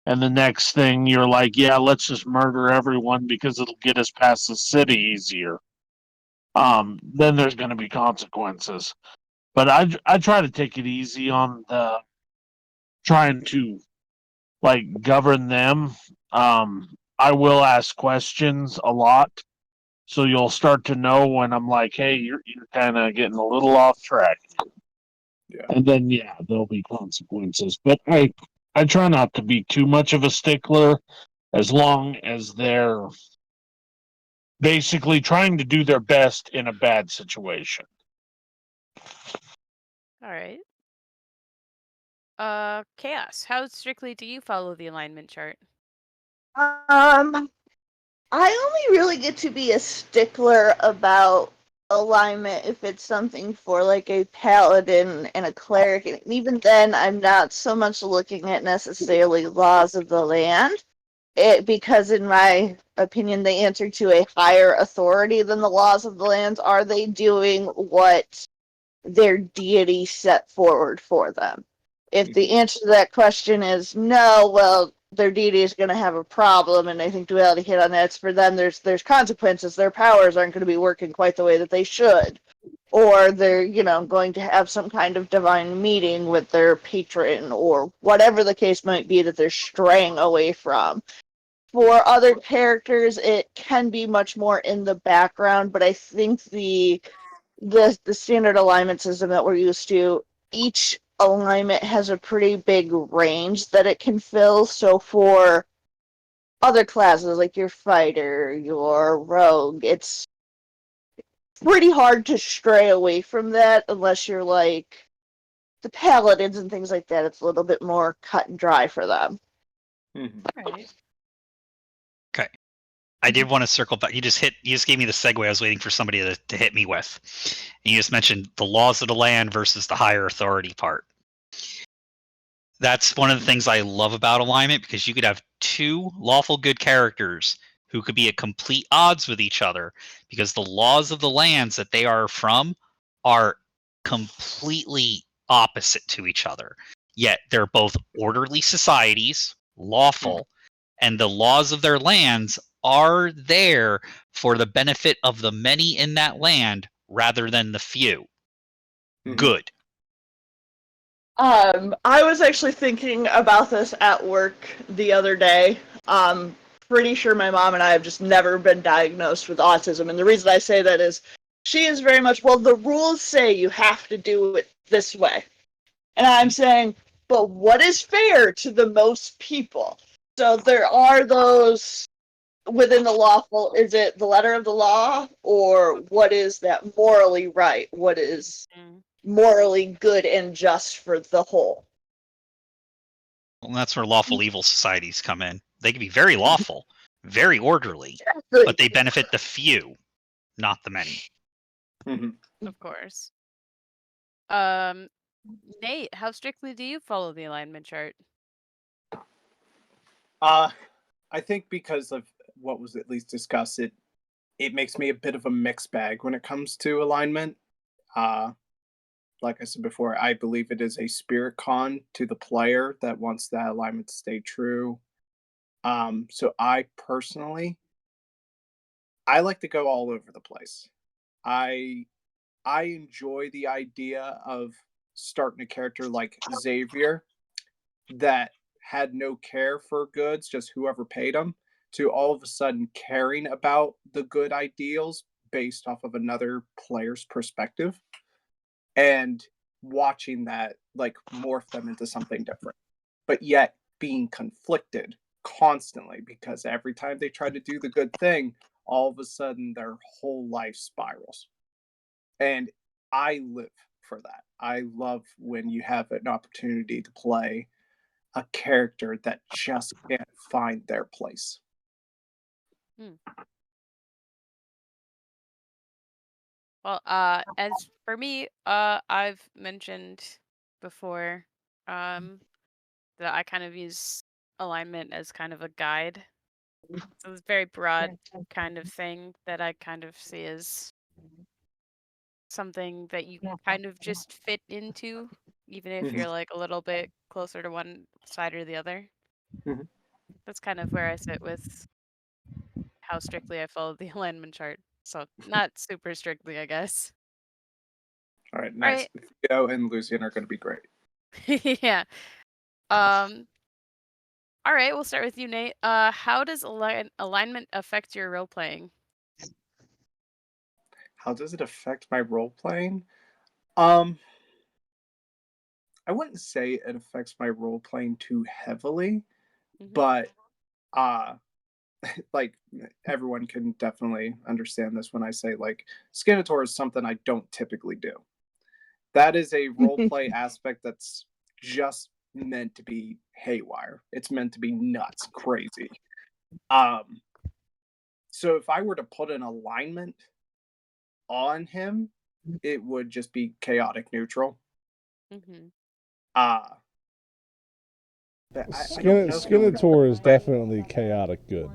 and the next thing you're like, yeah, let's just murder everyone because it'll get us past the city easier. Then there's going to be consequences. But I try to take it easy on the trying to like govern them. I will ask questions a lot, so you'll start to know when I'm like, hey, you're kind of getting a little off track. Yeah. And then yeah, there'll be consequences. But I try not to be too much of a stickler, as long as they're basically trying to do their best in a bad situation. All right. Chaos, how strictly do you follow the alignment chart? I only really get to be a stickler about alignment if it's something for like a paladin and a cleric, and even then I'm not so much looking at necessarily laws of the land. Because in my opinion they answer to a higher authority than the laws of the lands. Are they doing what their deity set forward for them? If the answer to that question is no, well, their deity is going to have a problem, and I think Duality hit on that. It's for them. There's consequences. Their powers aren't going to be working quite the way that they should, or they're going to have some kind of divine meeting with their patron, or whatever the case might be that they're straying away from. For other characters, it can be much more in the background, but I think the standard alignment system that we're used to, each alignment has a pretty big range that it can fill. So for other classes like your fighter, your rogue, it's pretty hard to stray away from that unless you're like the paladins and things like that. It's a little bit more cut and dry for them. Mm-hmm. All right. Okay. I did want to circle back. You just gave me the segue I was waiting for somebody to hit me with. And you just mentioned the laws of the land versus the higher authority part. That's one of the things I love about alignment, because you could have two lawful good characters who could be at complete odds with each other, because the laws of the lands that they are from are completely opposite to each other. Yet they're both orderly societies, lawful, and the laws of their lands are there for the benefit of the many in that land rather than the few. Good. I was actually thinking about this at work the other day. Pretty sure my mom and I have just never been diagnosed with autism, and the reason I say that is she is very much, well, the rules say you have to do it this way. And I'm saying, but what is fair to the most people? So there are those within the lawful. Is it the letter of the law, or what is that morally right? What is Mm. morally good and just for the whole? Well, that's where lawful evil societies come in. They can be very lawful, very orderly, but they benefit the few, not the many. Of course. Nate, how strictly do you follow the alignment chart? I think because of what was at least discussed, it makes me a bit of a mixed bag when it comes to alignment. Like I said before, I believe it is a spirit con to the player that wants that alignment to stay true. So I personally, I like to go all over the place. I I enjoy the idea of starting a character like Xavier that had no care for goods, just whoever paid him, to all of a sudden caring about the good ideals based off of another player's perspective and watching that like morph them into something different, but yet being conflicted constantly because every time they try to do the good thing, all of a sudden their whole life spirals. And I live for that. I love when you have an opportunity to play a character that just can't find their place. Hmm. Well, as for me, I've mentioned before, that I kind of use alignment as kind of a guide. So it's a very broad kind of thing that I kind of see as something that you kind of just fit into, even if Mhm, you're like a little bit closer to one side or the other. mhm. That's kind of where I sit with how strictly I follow the alignment chart. So not super strictly, I guess. All right, All nice. right. Theo and Lucian are going to be great. Yeah. Um. All right. We'll start with you, Nate. How does alignment affect your role playing? How does it affect my role playing? Um, I wouldn't say it affects my role playing too heavily, Mm-hmm. but uh like everyone can definitely understand this when I say like Skinator is something I don't typically do. That is a role play aspect that's just meant to be haywire. It's meant to be nuts, crazy. Um, so if I were to put an alignment on him, it would just be chaotic neutral. Mm-hmm. Uh I don't know if it would Skinator is affect. definitely chaotic good.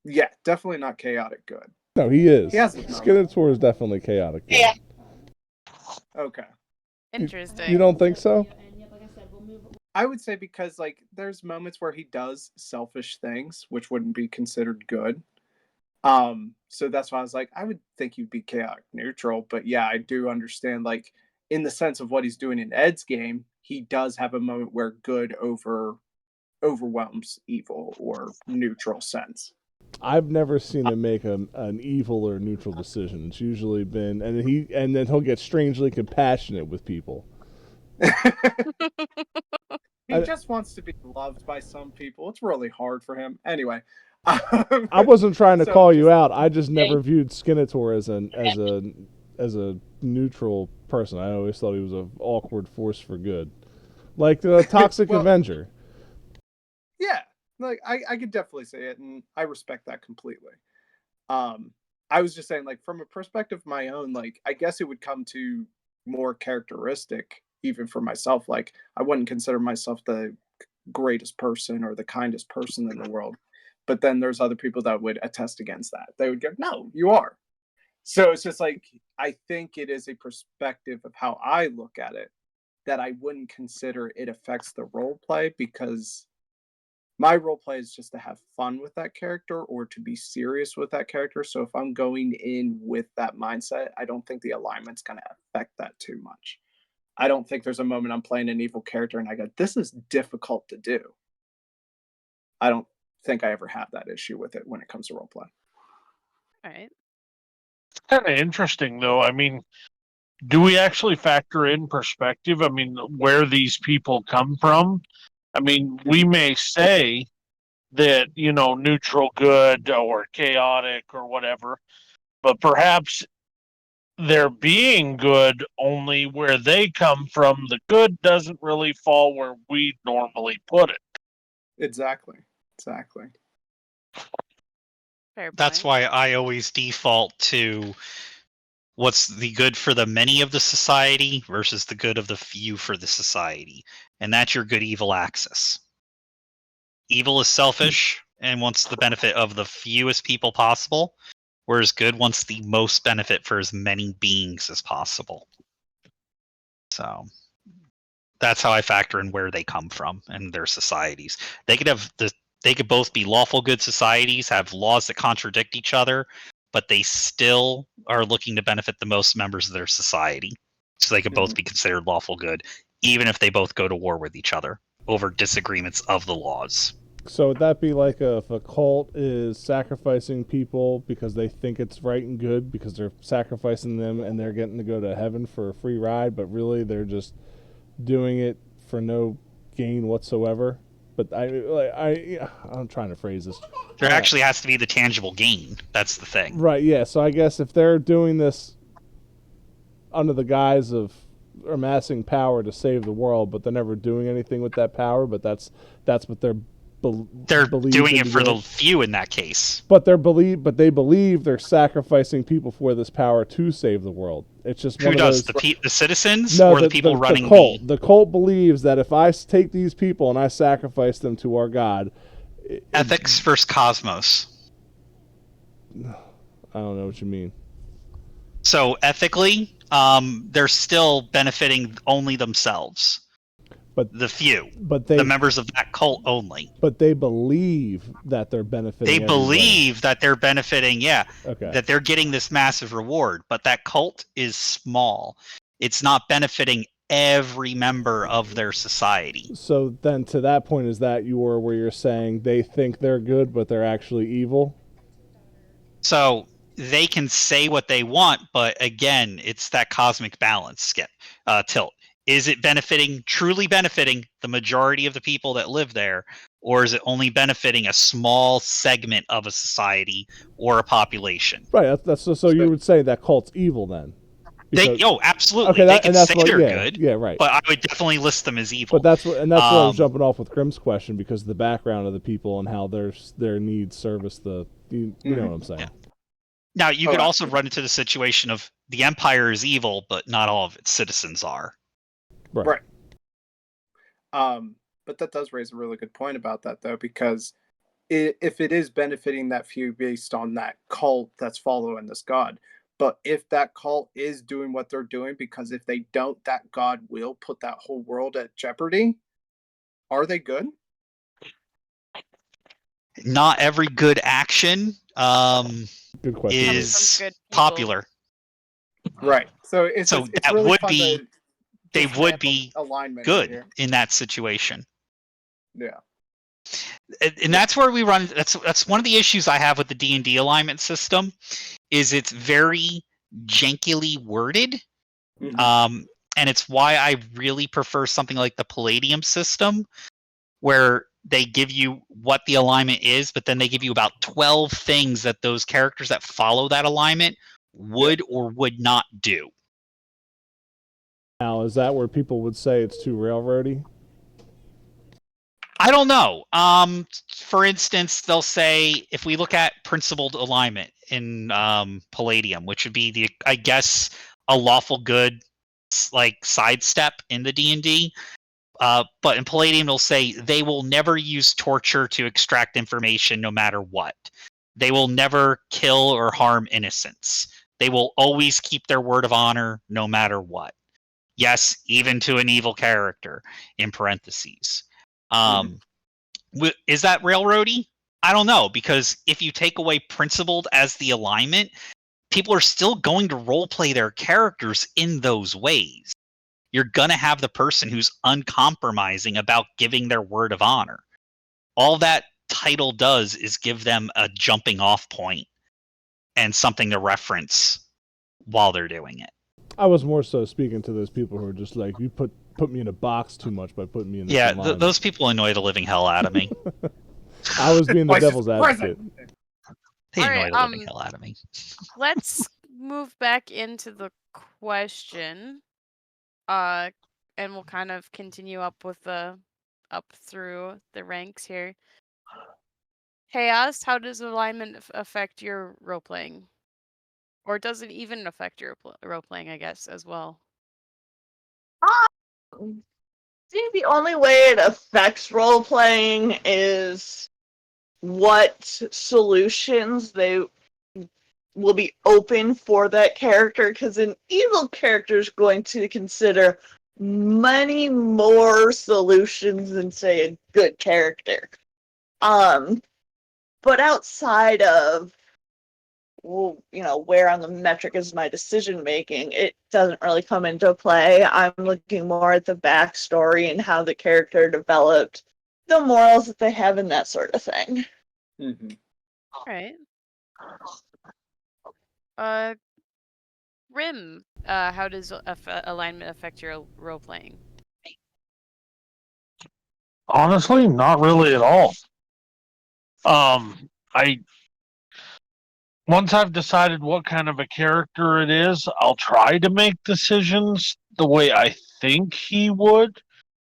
Yeah, definitely not chaotic good. No, he is. He has his moments. Skinator is definitely chaotic good. Yeah. Okay. You Interesting. don't think so? I would say because like there's moments where he does selfish things which wouldn't be considered good. So that's why I was like, I would think you'd be chaotic neutral, but yeah, I do understand like in the sense of what he's doing in Ed's game, he does have a moment where good overwhelms evil or neutral sense. I've never seen him make an evil or neutral decision. It's usually been, and then he'll get strangely compassionate with people. He I, just wants to be loved by some people. It's really hard for him. Anyway, I wasn't trying to so call you just out. I just never viewed Skinator as a neutral person. I always thought he was an awkward force for good, like the Toxic well, Avenger. yeah, like I could definitely say it, and I respect that completely. Um, I was just saying, like from a perspective of my own, like I guess it would come to more characteristic, even for myself. Like I wouldn't consider myself the greatest person or the kindest person in the world, but then there's other people that would attest against that. They would go, "No, you are." So it's just like I think it is a perspective of how I look at it that I wouldn't consider it affects the role play because my role play is just to have fun with that character or to be serious with that character. So if I'm going in with that mindset, I don't think the alignment's going to affect that too much. I don't think there's a moment I'm playing an evil character and I go, this is difficult to do. I don't think I ever have that issue with it when it comes to role play. All right. It's kind of interesting, though. I mean, do we actually factor in perspective? I mean, where these people come from? I mean, we may say that, neutral good or chaotic or whatever, but perhaps they're being good only where they come from. The good doesn't really fall where we normally put it. Exactly. Exactly. Fair That's point. why I always default to what's the good for the many of the society versus the good of the few for the society. And that's your good evil axis. Evil is selfish and wants the benefit of the fewest people possible, whereas good wants the most benefit for as many beings as possible. So That's how I factor in where they come from and their societies. They could both be lawful good societies, have laws that contradict each other, but they still are looking to benefit the most members of their society. So they could both be considered lawful good, even if they both go to war with each other over disagreements of the laws. So would that be like if a cult is sacrificing people because they think it's right and good because they're sacrificing them and they're getting to go to heaven for a free ride, but really they're just doing it for no gain whatsoever? But I'm trying to phrase this. There actually has to be the tangible gain. That's the thing. Right, yeah. So I guess if they're doing this under the guise of amassing power to save the world, but they're never doing anything with that power, but that's what they're doing it for the few in that case. But they believe they're sacrificing people for this power to save the world. It's just who one does of those, the citizens or the people running the cult. The cult believes that if I take these people and I sacrifice them to our god, ethics versus cosmos. I don't know what you mean. So ethically, they're still benefiting only themselves. But the few, the members of that cult only. But they believe that they're benefiting. They believe that they're benefiting, Okay. That they're getting this massive reward. But that cult is small. It's not benefiting every member of their society. So then, to that point, is that where you're saying they think they're good, but they're actually evil? So they can say what they want, but again, it's that cosmic balance tilt. Is it truly benefiting the majority of the people that live there, or is it only benefiting a small segment of a society or a population? Right. So you would say that cult's evil then? Absolutely. Okay, they can say they're good. Yeah, right. But I would definitely list them as evil. But that's what I was jumping off with Grim's question, because of the background of the people and how their needs service you know what I'm saying. Yeah. Now you could also run into the situation of the Empire is evil, but not all of its citizens are. Right. But that does raise a really good point about that, though, because if it is benefiting that few based on that cult that's following this god, but if that cult is doing what they're doing, because if they don't, that god will put that whole world at jeopardy, are they good? Not every good action good question. is popular. Right. So it's that really would fun be... to They would be alignment good here in that situation. Yeah. And that's where we run. That's one of the issues I have with the D&D alignment system, is it's very jankily worded. Mm-hmm. And it's why I really prefer something like the Palladium system, where they give you what the alignment is, but then they give you about 12 things that those characters that follow that alignment would or would not do. Now, is that where people would say it's too railroady? I don't know. For instance, they'll say, if we look at principled alignment in Palladium, which would be I guess a lawful good like sidestep in the D&D. But in Palladium, they'll say they will never use torture to extract information no matter what. They will never kill or harm innocents. They will always keep their word of honor no matter what. Yes, even to an evil character, in parentheses. Is that railroady? I don't know, because if you take away principled as the alignment, people are still going to roleplay their characters in those ways. You're going to have the person who's uncompromising about giving their word of honor. All that title does is give them a jumping off point and something to reference while they're doing it. I was more so speaking to those people who are just like, you put me in a box too much by putting me in this alignment. Those people annoy the living hell out of me. I was being the devil's advocate. They annoy the living hell out of me. Let's move back into the question. And we'll kind of continue up through the ranks here. Chaos, how does alignment affect your role playing? Or does it even affect your role playing, I guess, as well? I think the only way it affects role playing is what solutions they will be open for that character, because an evil character is going to consider many more solutions than, say, a good character. But outside of, well, where on the metric is my decision making, it doesn't really come into play. I'm looking more at the backstory and how the character developed, the morals that they have, and that sort of thing. Mm-hmm. All right. Rim. How does alignment affect your role playing? Honestly, not really at all. I once I've decided what kind of a character it is, I'll try to make decisions the way I think he would.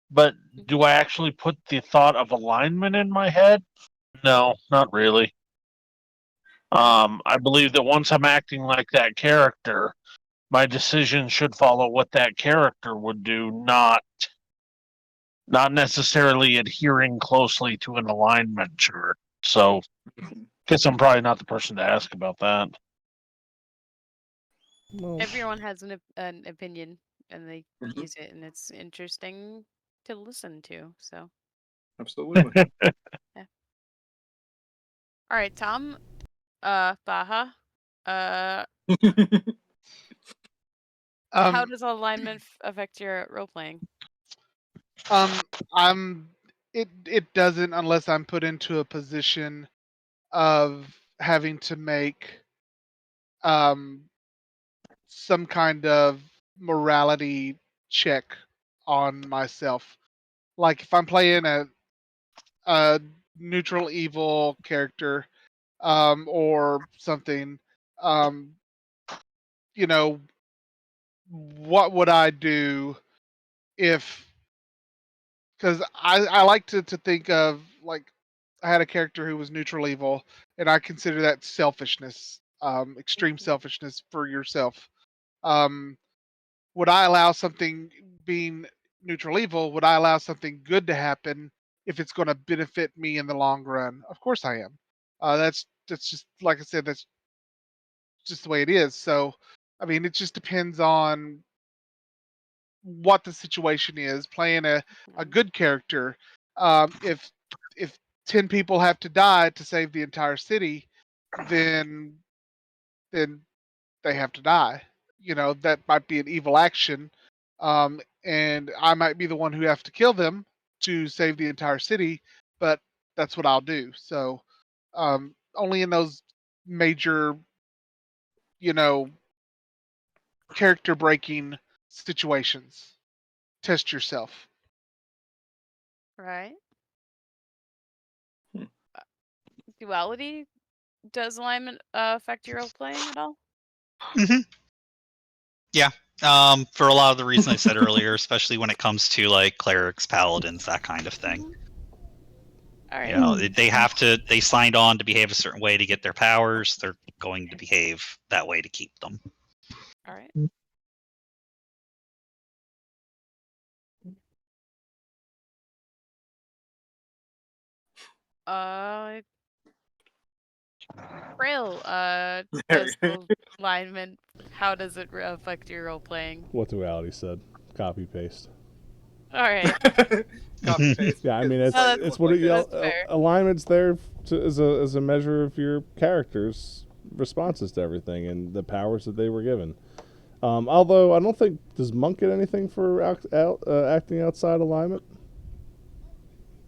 But do I actually put the thought of alignment in my head? No, not really. I believe that once I'm acting like that character, my decision should follow what that character would do, not necessarily adhering closely to an alignment chart. So, guess I'm probably not the person to ask about that. Well, Everyone has an opinion, and they Mhm. use it, and it's interesting to listen to. So, Absolutely. all right, Tom. Baha. Uh, how Um, does alignment affect your role playing? I'm it doesn't unless I'm put into a position of having to make um some kind of morality check on myself. Like if I'm playing a neutral evil character, or something, um, you know, what would I do if? Because I like to think of, like, I had a character who was neutral evil, and I consider that selfishness, extreme Mhm. selfishness for yourself. Um, would I allow something being neutral evil? Would I allow something good to happen if it's going to benefit me in the long run? Of course I am. That's just like I said. That's just the way it is. So, I mean, it just depends on what the situation is. Playing a Mhm. good character, if 10 people have to die to save the entire city, then then they have to die. That might be an evil action, and I might be the one who have to kill them to save the entire city, but that's what I'll do. So, only in those major, you know, character breaking situations, test yourself. Right. Hmm. Duality. Does alignment affect your role playing at all? hmm Yeah. For a lot of the reasons I said earlier, especially when it comes to like clerics, paladins, that kind of thing. Mhm. All You right. know, they signed on to behave a certain way to get their powers. They're going to behave that way to keep them. All right. Uh, Frail. Does There. alignment? How does it affect your role playing? what duality said. Copy paste. All right. Copy paste Yeah, I because mean it's No, like it's what what like a that's fair. alignment's there as a measure of your character's responses to everything and the powers that they were given. Although I don't think does Monk get anything for acting outside alignment,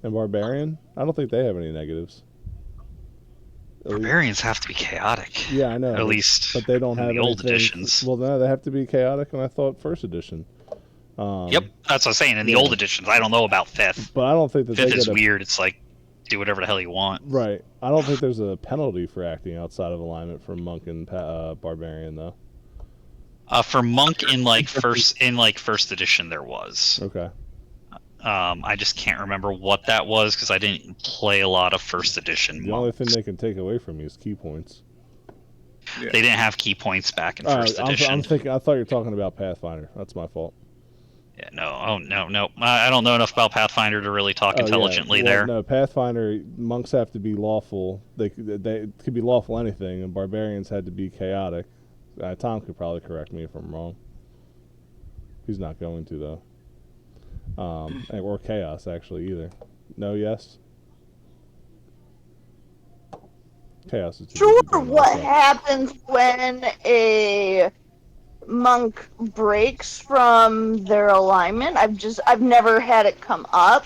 and Barbarian. I don't think they have any negatives. At least, Barbarians have to be chaotic, yeah, I know, at least but they don't in have the old anything. editions. Well, no, they have to be chaotic, and I thought first edition. Yep, that's what I'm saying. In the Yeah, old editions, I don't know about fifth. but I don't think that they Fifth get is a weird. It's like do whatever the hell you want. right. I don't think there's a penalty for acting outside of alignment for Monk and Barbarian though. For monk in first edition, there was. Okay. I just can't remember what that was because I didn't play a lot of first edition The only thing monks. they can take away from you is key points. yeah. They didn't have key points back in first edition. I'm thinking. I thought you were talking about Pathfinder. That's my fault. Yeah, no, oh no. I don't know enough about Pathfinder to really talk Oh yeah. intelligently Well, there. no, Pathfinder monks have to be lawful. They could be lawful anything, and barbarians had to be chaotic. Tom could probably correct me if I'm wrong. He's not going to though. or chaos actually either. No, yes. Chaos is too Sure, busy doing other what stuff. happens when a monk breaks from their alignment? I've never had it come up.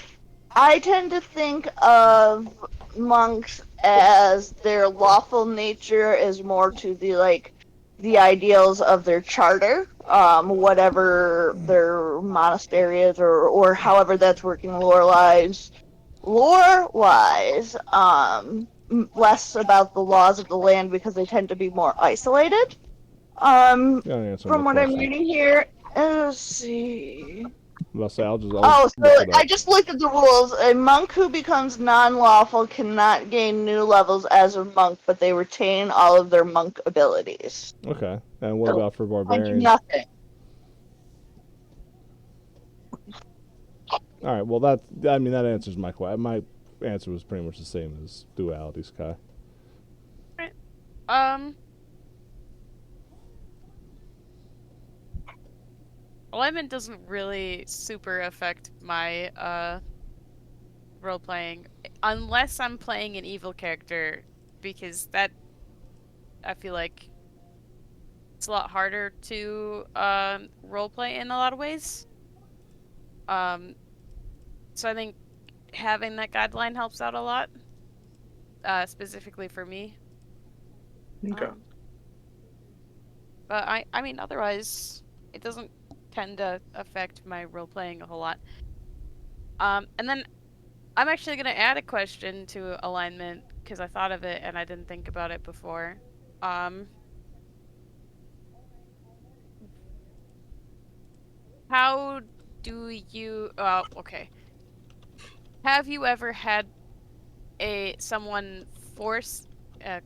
I tend to think of monks as their lawful nature is more to the ideals of their charter, whatever their monastery is, or however that's working lore wise, less about the laws of the land because they tend to be more isolated. Um, You don't answer my from what I'm question. reading here, let's see. I'll say I'll Oh, so look it I up. just looked at the rules. A monk who becomes non-lawful cannot gain new levels as a monk, but they retain all of their monk abilities. Okay. And what So about for I do barbarian? nothing. All right. Well, that answers my question. My answer was pretty much the same as duality, Sky. Right. Um, alignment doesn't really super affect my role playing unless I'm playing an evil character, because that I feel like it's a lot harder to role play in a lot of ways. Um, so I think having that guideline helps out a lot, specifically for me. Okay. But I mean, otherwise, it doesn't tend to affect my role playing a whole lot. And then I'm actually going to add a question to alignment because I thought of it and I didn't think about it before. How do you? Okay. Have you ever had someone force,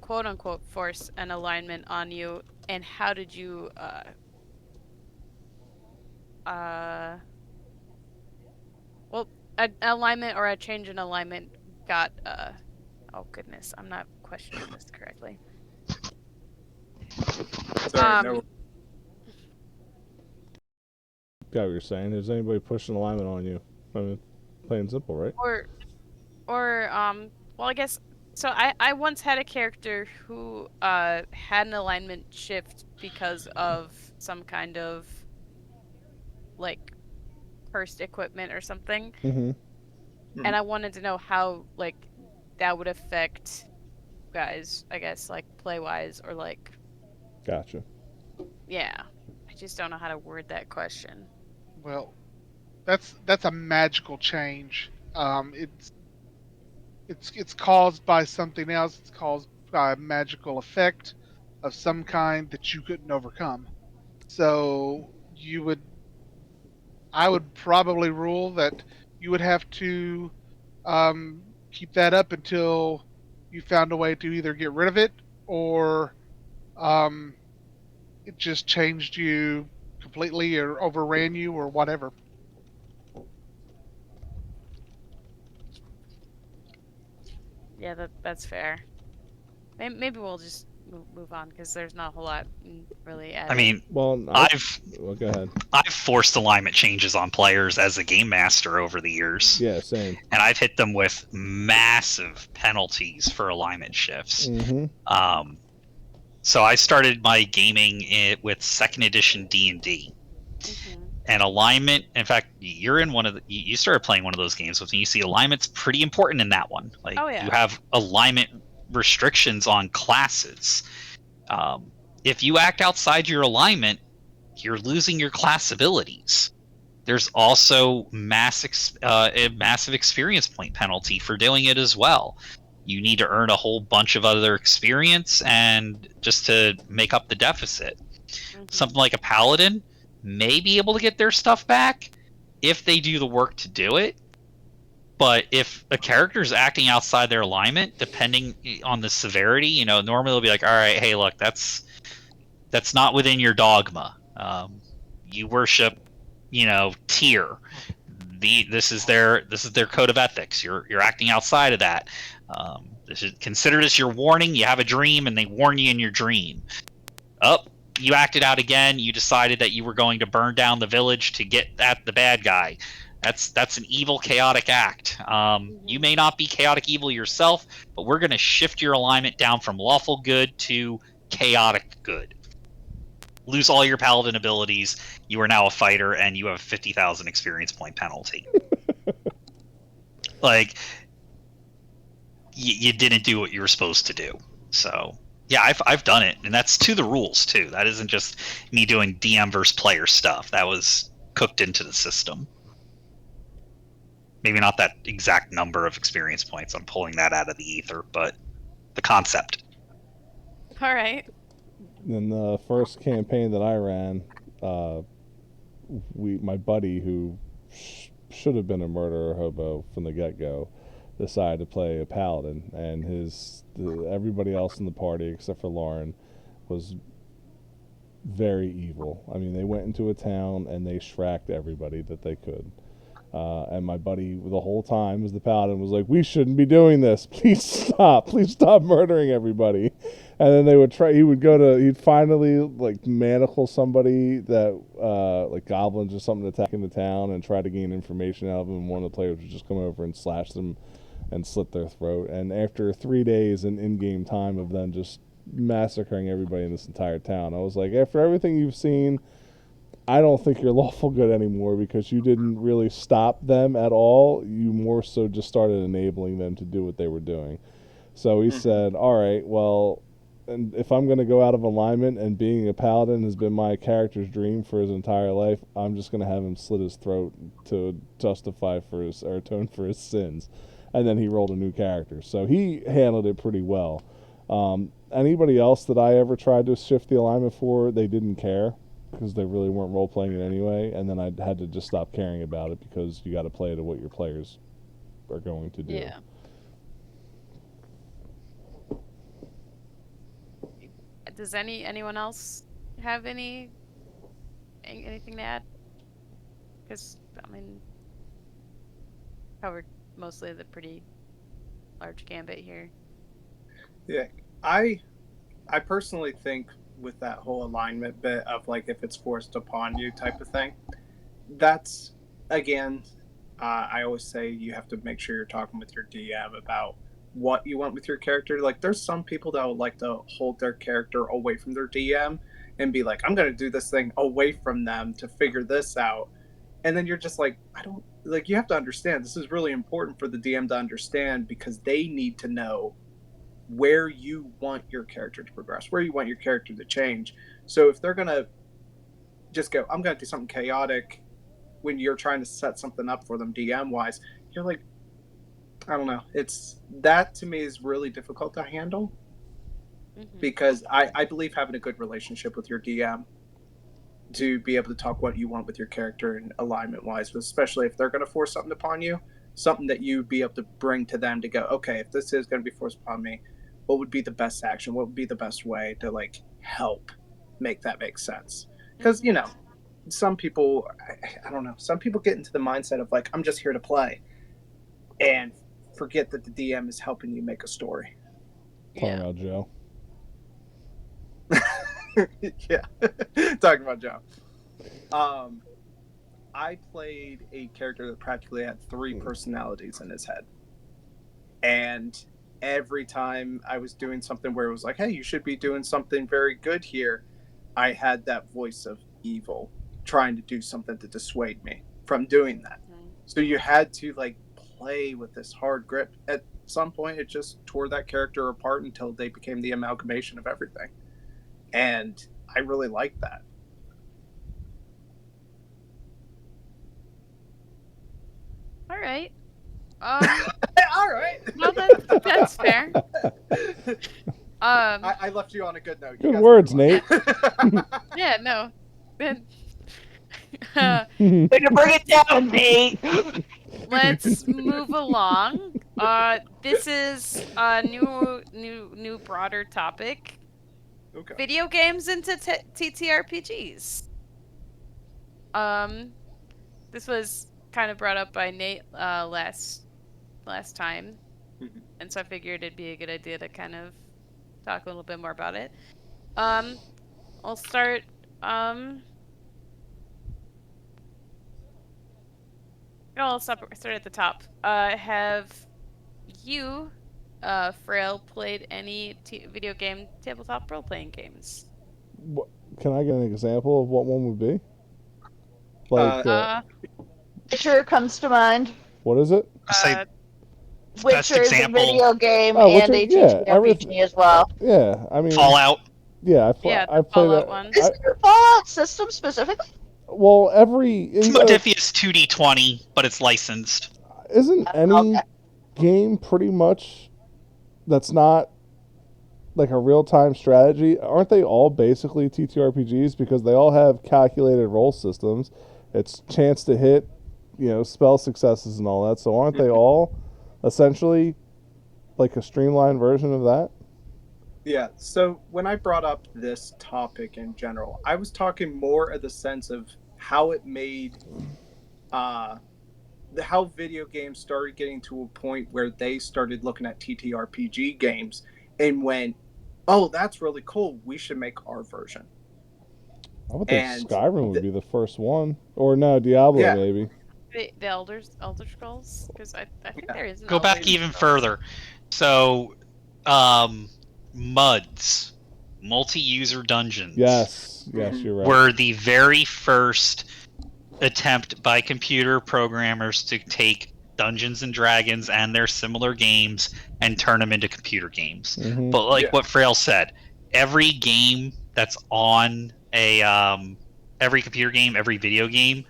quote unquote, force an alignment on you, and how did you well, an alignment or a change in alignment got oh goodness, I'm not questioning this correctly. Sorry, no. Got what you're saying. Is anybody pushing alignment on you? I mean, plain and simple, right? Or well, I guess so. I once had a character who had an alignment shift because of some kind of like cursed equipment or something. Mm-hmm. And I wanted to know how like that would affect guys, I guess, like play wise or like Gotcha. yeah. I just don't know how to word that question. Well, that's a magical change. It's caused by something else. It's caused by a magical effect of some kind that you couldn't overcome. So I would probably rule that you would have to keep that up until you found a way to either get rid of it or um, it just changed you completely or overran you or whatever. Yeah, that's fair. Maybe we'll just move on because there's not a whole lot really I added. mean, Well, well, go ahead. I've forced alignment changes on players as a game master over the years, Yeah, same. and I've hit them with massive penalties for alignment shifts. Mm-hmm. So I started my gaming with second edition D&D. And alignment, in fact, you're in one of you started playing one of those games with me. You see alignment's pretty important in that one. Like Oh, yeah. you have alignment restrictions on classes. If you act outside your alignment, you're losing your class abilities. There's also a massive experience point penalty for doing it as well. You need to earn a whole bunch of other experience and just to make up the deficit. Something like a paladin may be able to get their stuff back if they do the work to do it. But if a character is acting outside their alignment, depending on the severity, normally they'll be like, all right, hey, look, that's not within your dogma. You worship, Tyr. This is their code of ethics. You're acting outside of that. This is considered as your warning. You have a dream, and they warn you in your dream. You acted out again. You decided that you were going to burn down the village to get at the bad guy. That's an evil, chaotic act. You may not be chaotic evil yourself, but we're going to shift your alignment down from lawful good to chaotic good. Lose all your paladin abilities. You are now a fighter, and you have a 50,000 experience point penalty. Like, you didn't do what you were supposed to do. So yeah, I've done it, and that's to the rules too. That isn't just me doing DM versus player stuff. That was cooked into the system. Maybe not that exact number of experience points. I'm pulling that out of the ether, but the concept. All right. In the first campaign that I ran, my buddy who should have been a murderer hobo from the get go decided to play a paladin, and everybody else in the party except for Lauren was very evil. I mean, they went into a town and they shracked everybody that they could. And my buddy, the whole time, as the paladin, was like, "We shouldn't be doing this. Please stop. Please stop murdering everybody." And then they would try. He'd finally like manacle somebody that like goblins or something attacking the town, and try to gain information out of them. And one of the players would just come over and slash them and slit their throat. And after 3 days in-game time of them just massacring everybody in this entire town, I was like, after everything you've seen, I don't think you're lawful good anymore, because you didn't really stop them at all. You more so just started enabling them to do what they were doing. So he said, all right, well, and if I'm going to go out of alignment, and being a paladin has been my character's dream for his entire life, I'm just going to have him slit his throat to justify for his, or atone for his sins. And then he rolled a new character. So he handled it pretty well. Anybody else that I ever tried to shift the alignment for, they didn't care, because they really weren't role-playing it anyway, and then I had to just stop caring about it, because you got to play to what your players are going to do. Yeah. Does anyone else have anything to add? Because I mean, covered mostly the pretty large gambit here. Yeah, I personally think with that whole alignment bit of like if it's forced upon you type of thing, that's again, I always say you have to make sure you're talking with your DM about what you want with your character. Like there's some people that would like to hold their character away from their DM and be like, I'm going to do this thing away from them to figure this out. And then you're just like, I don't like, you have to understand this is really important for the DM to understand, because they need to know where you want your character to progress, where you want your character to change. So if they're going to just go, I'm going to do something chaotic when you're trying to set something up for them DM wise, you're like, I don't know. It's that to me is really difficult to handle, because I believe having a good relationship with your DM to be able to talk what you want with your character and alignment wise, especially if they're going to force something upon you, something that you be able to bring to them to go, okay, if this is going to be forced upon me, what would be the best action? What would be the best way to like help make that make sense? Because, you know, some people, I don't know, some people get into the mindset of like, I'm just here to play, and forget that the DM is helping you make a story. Talking about Joe. Yeah, talking about Joe. I played a character that practically had 3 personalities in his head, and every time I was doing something where it was like, hey, you should be doing something very good here, I had that voice of evil trying to do something to dissuade me from doing that. So you had to like play with this hard grip. At some point it just tore that character apart until they became the amalgamation of everything, and I really liked that. All right. All right. No, that's fair. I left you on a good note. Good words, Nate. Yeah, no. Then Way to bring it down, Nate. let's move along. This is a new broader topic. Okay. Video games into TTRPGs. This was kind of brought up by Nate last time, and so I figured it'd be a good idea to kind of talk a little bit more about it. I'll start. I'll start at the top. Have you, Frail, played any video game tabletop role-playing games? Can I get an example of what one would be? Like, Witcher comes to mind. what is it? I say Uh, best Witcher is a example, video game Oh, and Witcher. a Yeah, everything. TTRPG as well. Yeah, I mean, Fallout. yeah, yeah, I the played Fallout that. one. Is there a Fallout system specifically? Well, It's you gotta, Modifius 2D20, but it's licensed. isn't any Okay. game pretty much that's not like a real time strategy? Aren't they all basically TTRPGs because they all have calculated roll systems? It's chance to hit, spell successes and all that. So aren't they all essentially like a streamlined version of that? Yeah, so when I brought up this topic in general, I was talking more of the sense of how it made how video games started getting to a point where they started looking at TTRPG games and went, "Oh, that's really cool. We should make our version." I would think And Skyrim would be the first one, or no, Diablo yeah, maybe. The Elder Scrolls, because I think yeah, there is an Go back Elder even Scrolls. further. So, MUDs, multi-user dungeons, Yes, Mhm. you're right. were the very first attempt by computer programmers to take Dungeons and Dragons and their similar games and turn them into computer games. Mhm. But like Yeah. what Frail said, every game that's on a every computer game, every video game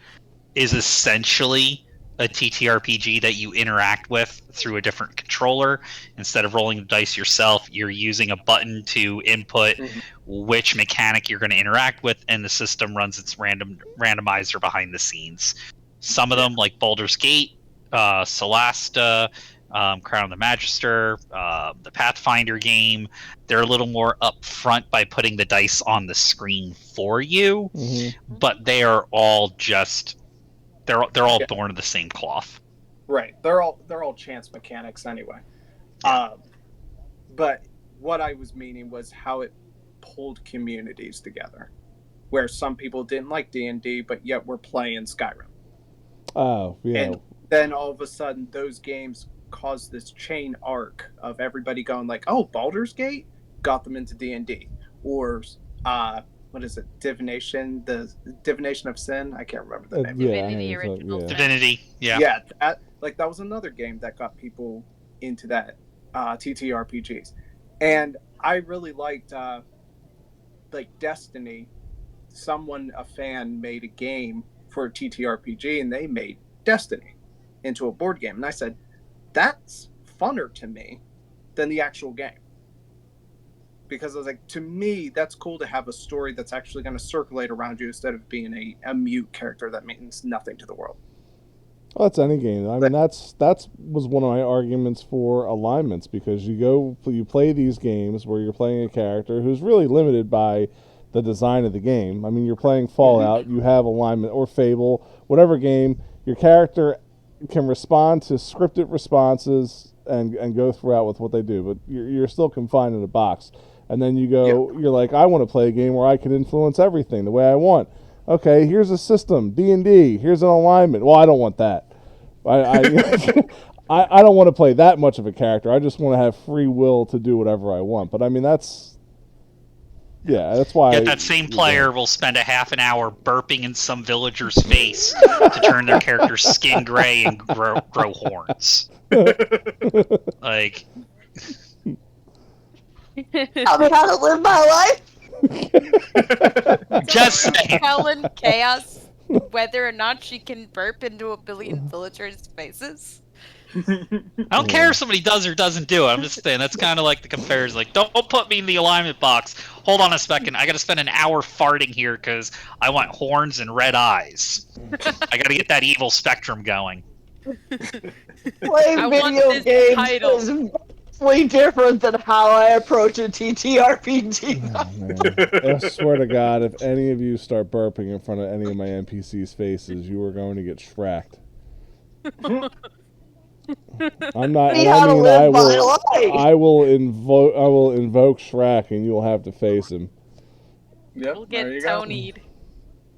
is essentially a TTRPG that you interact with through a different controller. Instead of rolling the dice yourself, you're using a button to input Mhm. which mechanic you're going to interact with, and the system runs its randomizer behind the scenes. Some of them, like Baldur's Gate, Solasta, Crown of the Magister, the Pathfinder game, they're a little more upfront by putting the dice on the screen for you, but they are all just they're all Yeah. born of the same cloth. Right. They're all chance mechanics anyway. Yeah. But what I was meaning was how it pulled communities together, where some people didn't like D&D, but yet were playing Skyrim. Oh, yeah. And then all of a sudden, those games caused this chain arc of everybody going like, "Oh, Baldur's Gate got them into D&D," or what is it, Divination, the Divination of Sin? I can't remember the name. Yeah, Divinity Original Sin. Divinity, yeah. Yeah, that was another game that got people into that TTRPGs, and I really liked like Destiny. A fan made a game for a TTRPG, and they made Destiny into a board game, and I said that's funner to me than the actual game. Because I was like, to me, that's cool to have a story that's actually going to circulate around you instead of being a mute character that means nothing to the world. Well, that's any game. I mean, that's was one of my arguments for alignments because you play these games where you're playing a character who's really limited by the design of the game. I mean, you're playing Fallout, you have alignment, or Fable, whatever game, your character can respond to scripted responses and go throughout with what they do, but you're still confined in a box. And then you're like, I want to play a game where I can influence everything the way I want. Okay, here's a system, D&D. Here's an alignment. Well, I don't want that. I don't want to play that much of a character. I just want to have free will to do whatever I want. But I mean, that's why. Yet that same player will spend a half an hour burping in some villager's face to turn their character's skin gray and grow horns. Like, Tell me how to live my life. just saying. Helen Chaos whether or not she can burp into a billion villagers' faces. I don't care if somebody does or doesn't do it. I'm just saying that's kind of like the comparison. Like, don't put me in the alignment box. Hold on a second. I got to spend an hour farting here because I want horns and red eyes. I got to get that evil spectrum going. Playing video games is vastly different than how I approach a TTRPG. I swear to God, if any of you start burping in front of any of my NPCs' faces, you are going to get shracked. I'm not. And I mean, I will invoke Shrek, and you'll have to face him. Yep, We'll get there you Tony'd.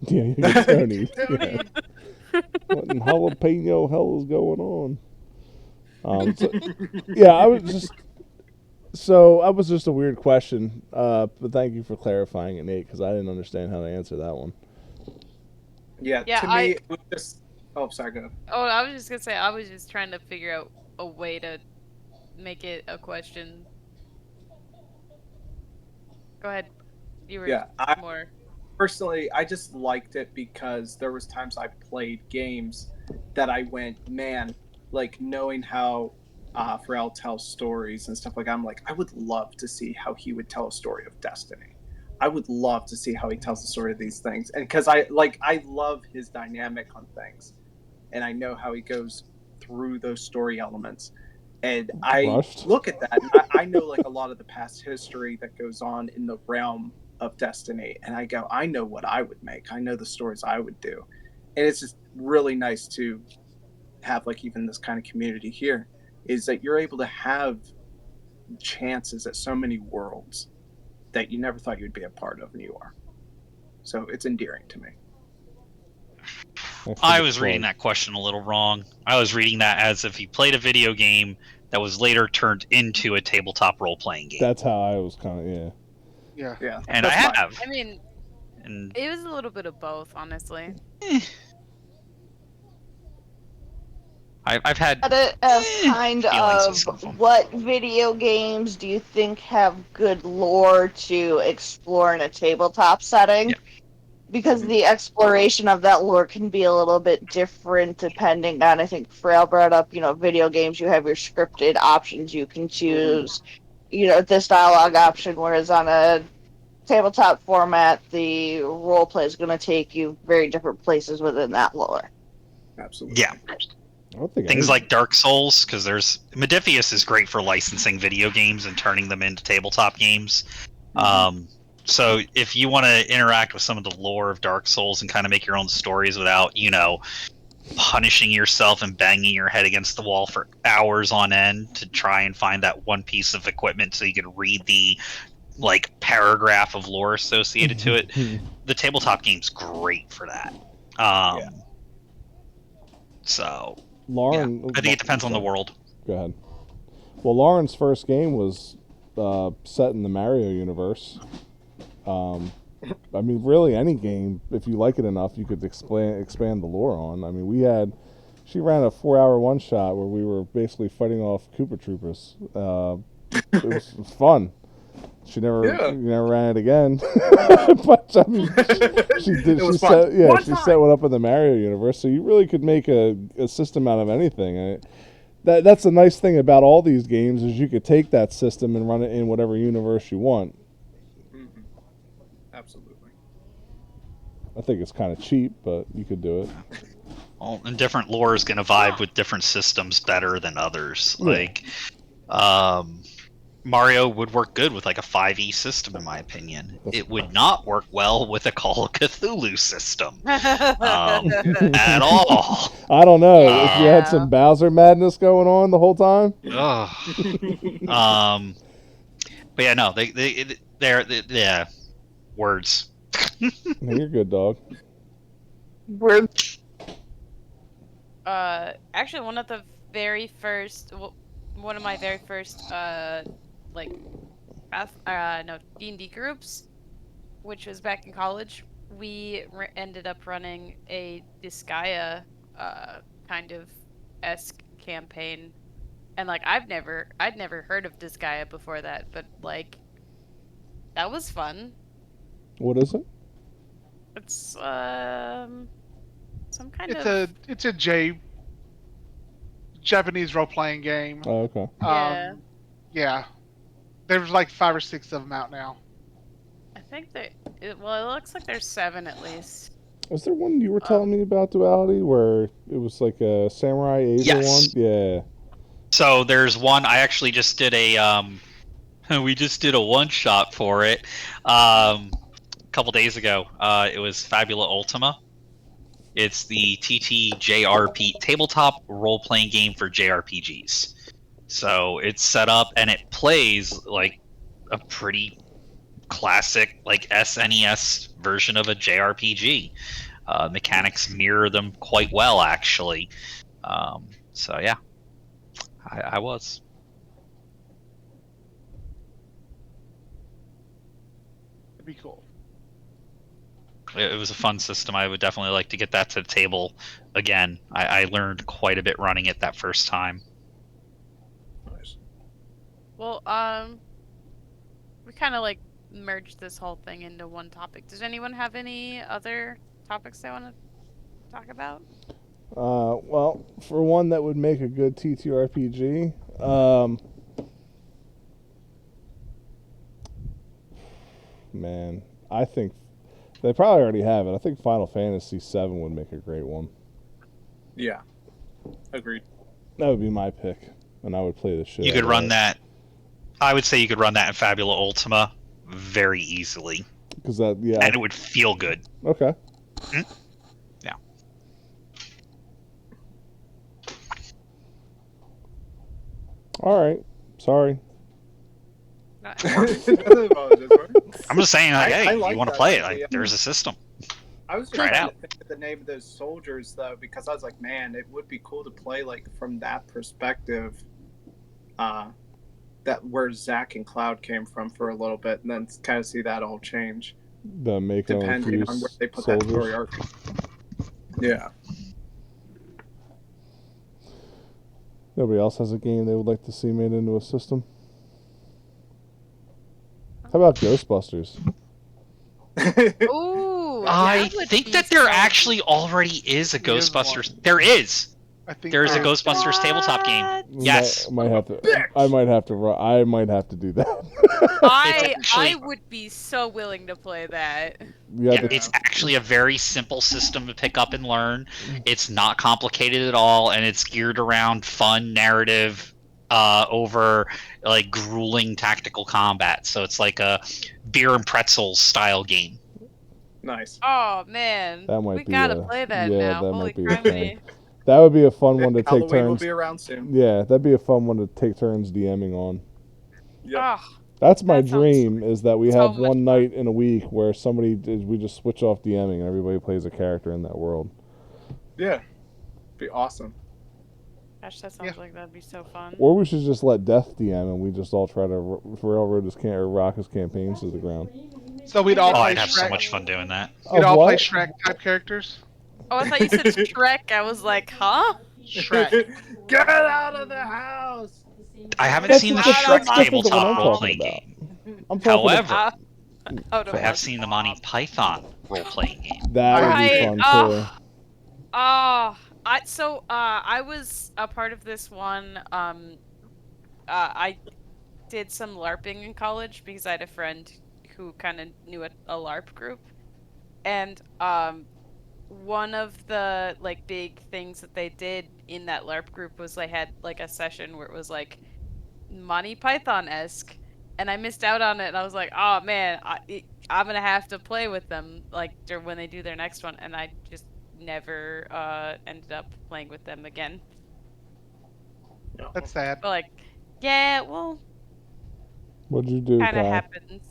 Yeah, you get Tony. Yeah. What in jalapeno hell is going on? Yeah, I was just. So that was just a weird question, but thank you for clarifying it, Nate, because I didn't understand how to answer that one. Yeah, Yeah, to me, it was just. Oh, sorry, go. Oh, I was just gonna say, I was just trying to figure out a way to make it a question. Go ahead. You were Yeah, I more. personally, I just liked it because there was times I played games that I went, man, like knowing how Pharrell tells stories and stuff like that, I'm like, I would love to see how he would tell a story of Destiny. I would love to see how he tells the story of these things, and because I love his dynamic on things, and I know how he goes through those story elements. And I Rushed. look at that, and I know like a lot of the past history that goes on in the realm of Destiny, and I go, I know what I would make. I know the stories I would do, and it's just really nice to have like even this kind of community here. Is that you're able to have chances at so many worlds that you never thought you'd be a part of, and you are. So it's endearing to me. Thanks for I the was reading plug. that question a little wrong. I was reading that as if you played a video game that was later turned into a tabletop role playing game. That's how I was kind of, yeah. Yeah. Yeah, And I that's my. have. I mean, And it was a little bit of both, honestly. I've had At it as kind feelings with of some of them. what video games do you think have good lore to explore in a tabletop setting? Yeah. Because the exploration of that lore can be a little bit different depending on, I think Frail brought up, video games, you have your scripted options you can choose, this dialogue option, whereas on a tabletop format, the role play is going to take you very different places within that lore. Absolutely. Yeah. I don't think Things any. like Dark Souls, because there's Modifius is great for licensing video games and turning them into tabletop games. So if you want to interact with some of the lore of Dark Souls and kind of make your own stories without, punishing yourself and banging your head against the wall for hours on end to try and find that one piece of equipment so you could read the paragraph of lore associated to it, the tabletop game's great for that. Yeah. So Lauren. I think it depends I'm on the sorry. world. Go ahead. Well, Lauren's first game was set in the Mario universe. I mean, really, any game, if you like it enough, you could expand the lore on. I mean, she ran a 4-hour one shot where we were basically fighting off Koopa Troopers. It was fun. She never ran it again. But I mean, she did. It was fun. She set one up in the Mario universe, so you really could make a system out of anything. That's the nice thing about all these games is you could take that system and run it in whatever universe you want. Absolutely. I think it's kind of cheap, but you could do it. Well, and different lores can vibe with different systems better than others. Yeah. Mario would work good with like a 5e system, in my opinion. It would not work well with a Call of Cthulhu system at all. I don't know if you had some Bowser madness going on the whole time. But yeah, no, they're words. No, you're good, dog. We're Actually, one of my very first D&D groups, which was back in college, we ended up running a Disgaea kind of esque campaign, and I'd never heard of Disgaea before that, but that was fun. What is it? It's some kind It's of a Japanese role playing game. Oh, okay. Yeah. There's like 5 or 6 of them out now. I think it looks like there's 7 at least. Was there one you were telling me about, Duality, where it was like a Samurai Asia one? Yeah. So there's one. I actually just did we just did a one shot for it a couple days ago. It was Fabula Ultima. It's the TTJRP tabletop role playing game for JRPGs. So it's set up and it plays like a pretty classic SNES version of a JRPG. Mechanics mirror them quite well, actually. So yeah, I was. It'd be cool. It was a fun system. I would definitely like to get that to the table again. I learned quite a bit running it that first time. Nice. Well, we kind of like merged this whole thing into one topic. Does anyone have any other topics they want to talk about? Well, for one that would make a good TTRPG, man, I think they probably already have it. I think Final Fantasy VII would make a great one. Yeah. Agreed. That would be my pick, and I would play the shit. You out could of run that. I would say you could run that in Fabula Ultima very easily, because that, yeah, and it would feel good. okay. Yeah. All right. Sorry. Nothing about this, right? I'm just saying, like, I hey, like you want to that play it? idea. Like, there's a system. I was just Try it trying out. to think of the name of those soldiers though, because I was like, man, it would be cool to play like from that perspective. That where Zack and Cloud came from for a little bit, and then kind of see that all change The Mako depending on where they put that story arc. Yeah. Nobody else has a game they would like to see made into a system. How about Ghostbusters? Ooh, I would think be that there so- actually already is a There is Ghostbusters. one. There is. I think There is a there Ghostbusters tabletop game. What? Yes. Might have to. I might have to. I might have to do that. I actually- would be so willing to play that. You have Yeah, to- it's actually a very simple system to pick up and learn. It's not complicated at all, and it's geared around fun narrative over like grueling tactical combat. So it's like a beer and pretzels style game. Nice. Oh man, That might we be gotta a- play that yeah, now. that Holy might be a criminy! That would be a fun one to take Halloween will turns. be around soon. Yeah, that'd be a fun one to take turns DMing on. Yep. Oh, That's my That sounds dream, is that we so have much one fun. night in a week where we just switch off DMing and everybody plays a character in that world. Yeah. Be awesome. gosh, that sounds like that'd be so fun. Or we should just let Death DM and we just all try to railroad or rock his campaigns to the ground. So we'd all Oh, play I'd have so Shrek. much fun doing that. We'd Of all play what? Shrek type characters. Oh, I thought you said Shrek. I was like, huh? Shrek. Get out of the house! I haven't That's seen the just- Shrek that's different than what I'm tabletop role talking playing about. game. I'm talking However, Out of I have us. seen the Monty Python role playing game. that would be Right. fun Oh. too. I was a part of this one. I did some LARPing in college because I had a friend who kind of knew a LARP group, and one of the like big things that they did in that LARP group was they had like a session where it was like Monty Python-esque, and I missed out on it, and I was like, oh man, I'm gonna have to play with them like when they do their next one, and I just never ended up playing with them again. That's sad. But like, yeah, well, What'd you do, kind of Kai? happens.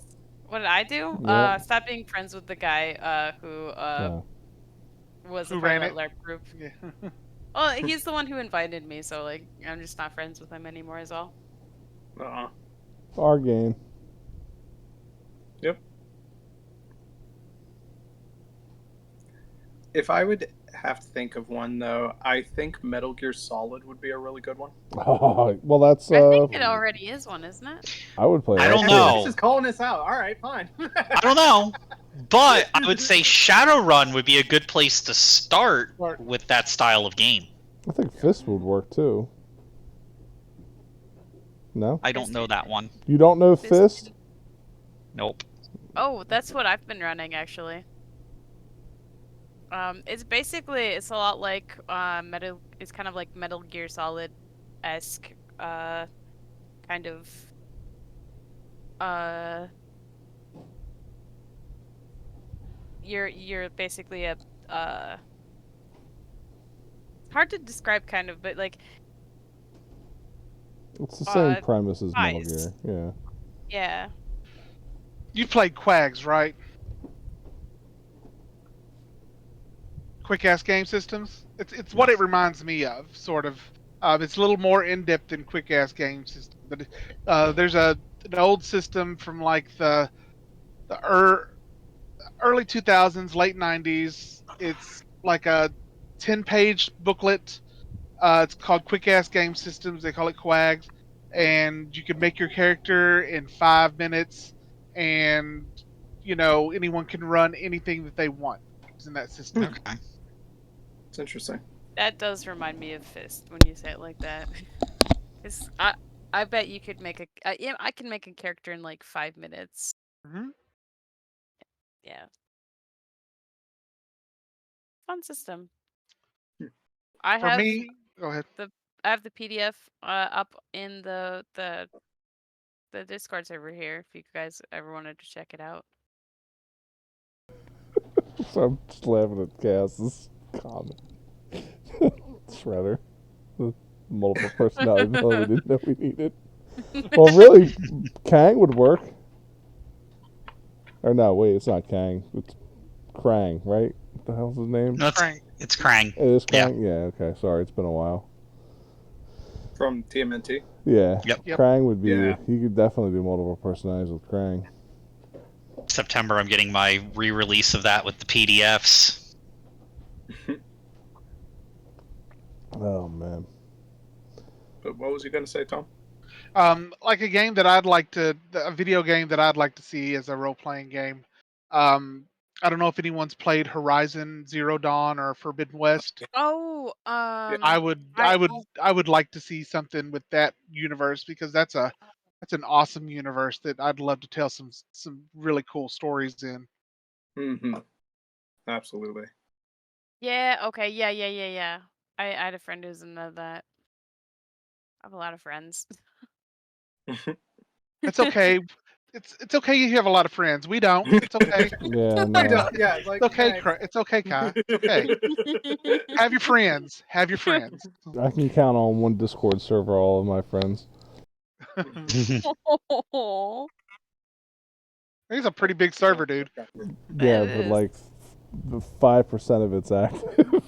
What did I do? Yep. Stop being friends with the guy who Yeah. was Who a part ran of that it? LARP group. Yeah. Well, he's the one who invited me, so like I'm just not friends with him anymore. Is all. Uh-uh. Our game. Yep. If I would have to think of one, though, I think Metal Gear Solid would be a really good one. Oh, well, that's. I think it already is one, isn't it? I would play. I that don't too. know. Everybody's just calling us out. All right, fine. I don't know, but I would say Shadowrun would be a good place to start with that style of game. I think Fist would work too. No, I don't know that one. you don't know Fist? Nope. Oh, that's what I've been running actually. It's a lot like it's kind of like Metal Gear Solid esque kind of you're basically a it's hard to describe kind of, but like It's the same premise as Metal Ice. Gear. Yeah. yeah. You played Quags, right? Quick Ass Game Systems. It's what it reminds me of, sort of. It's a little more in depth than Quick Ass Game System, but there's an old system from like the early 2000s, late 90s. It's like a 10-page booklet. It's called Quick Ass Game Systems. They call it QAGs, and you can make your character in 5 minutes, and anyone can run anything that they want using that system. Okay. It's interesting. That does remind me of Fist when you say it like that. I bet you could make yeah, I can make a character in like 5 minutes. Mm-hmm. Yeah. Fun system. Hmm. I For have me, go ahead. I have the PDF up in the Discord server here if you guys ever wanted to check it out. So I'm just laughing at Cass's comment. Shredder. The multiple personality builder we didn't know we needed. Well, really, Kang would work. Or no, wait, it's not Kang. It's Krang, right? What the hell's his name? No, it's Krang. It is Yeah. Krang? Yeah, okay. Sorry, it's been a while. From TMNT. Yeah. Yep. Krang would be... Yeah. You could definitely do multiple personalities with Krang. September, I'm getting my re-release of that with the PDFs. Oh, man. But what was you going to say, Tom? Like a video game that I'd like to see as a role-playing game. I don't know if anyone's played Horizon Zero Dawn or Forbidden West. Oh, I would like to see something with that universe, because that's an awesome universe that I'd love to tell some really cool stories in. Mm-hmm. Absolutely. Yeah, okay, yeah. I had a friend who's in that. I have a lot of friends. It's okay. It's okay if you have a lot of friends. We don't. It's okay. Yeah, I no. don't. Yeah, like It's okay. thanks. It's okay, Kai. It's okay. Have your friends. Have your friends. I can count on one Discord server all of my friends. Oh, He's a pretty big server, dude. Yeah, that but is. like 5% of it's active.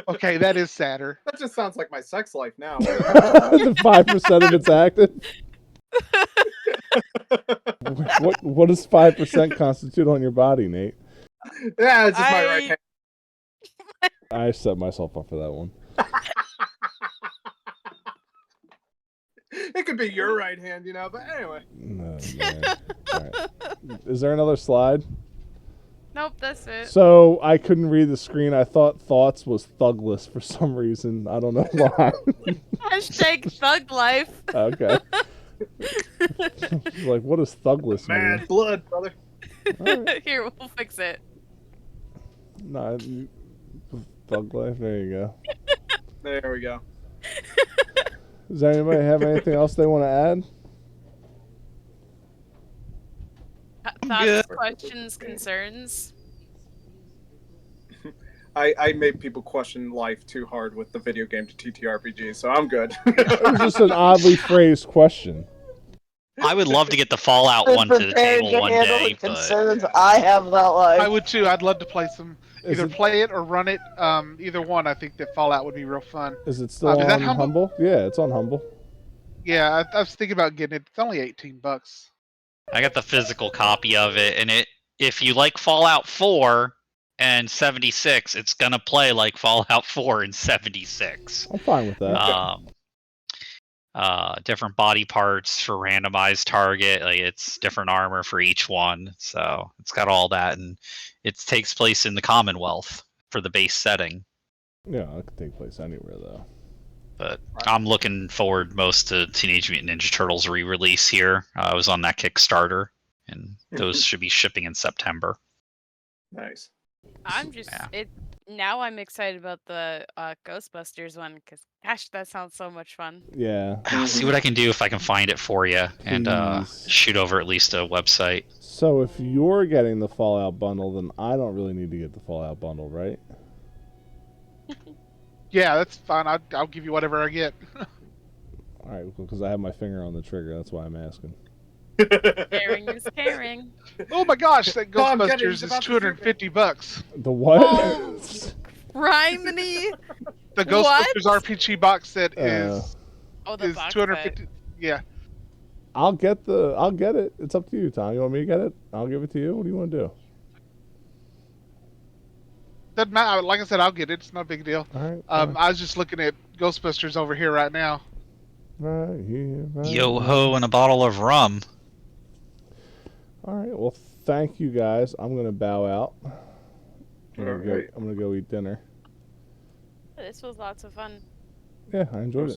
Okay, that is sadder. That just sounds like my sex life now. The 5% of it's active. What does 5% constitute on your body, Nate? Yeah, it's just my right hand. I set myself up for that one. It could be your right hand, but anyway. No, man. All right. Is there another slide? Nope, that's it. So I couldn't read the screen. I thought thoughts was thugless for some reason. I don't know why. Hashtag thug life. Okay. Like, what does thugless mean? Mad blood, brother. Right. Here, we'll fix it. No, thug life. There you go. There we go. Does anybody have anything else they want to add? Thoughts, good. questions, concerns? I made people question life too hard with the video game to TTRPG, so I'm good. It was just an oddly phrased question. I would love to get the Fallout one to the table one day, but concerns I have about life. I would too. I'd love to play play it or run it. Either one. I think that Fallout would be real fun. Is it still Is on that Humble? Humble? Yeah, it's on Humble. Yeah, I was thinking about getting it. It's only $18. I got the physical copy of it, and if you like Fallout 4 and 76, it's gonna play like Fallout 4 and 76. I'm fine with that. Different body parts for randomized target, like it's different armor for each one, so it's got all that, and it takes place in the Commonwealth for the base setting. Yeah, it could take place anywhere though. But I'm looking forward most to Teenage Mutant Ninja Turtles re-release here. I was on that Kickstarter, and those should be shipping in September. Nice. I'm just now I'm excited about the Ghostbusters one because gosh, that sounds so much fun. Yeah. I'll see what I can do if I can find it for you, and Please. shoot over at least a website. So if you're getting the Fallout bundle, then I don't really need to get the Fallout bundle, right? Yeah, that's fine. I'll give you whatever I get. All right, because I have my finger on the trigger. That's why I'm asking. Caring is caring. Oh my gosh, that Tom, get it, Ghostbusters he's is about to shoot me. $250. The what? Oh, Criminy. The What? Ghostbusters RPG box set Uh, Oh, the is box two hundred set. fifty. Yeah, I'll get it. It's up to you, Tom. You want me to get it? I'll give it to you. What do you want to do? doesn't matter. Like I said, I'll get it. It's not a big deal. All right. Fine. I was just looking at Ghostbusters over here right now. Right here. Right Yo here. ho and a bottle of rum. All right. Well, thank you guys. I'm gonna bow out. I'm All right. gonna go eat dinner. This was lots of fun. Yeah, I enjoyed it.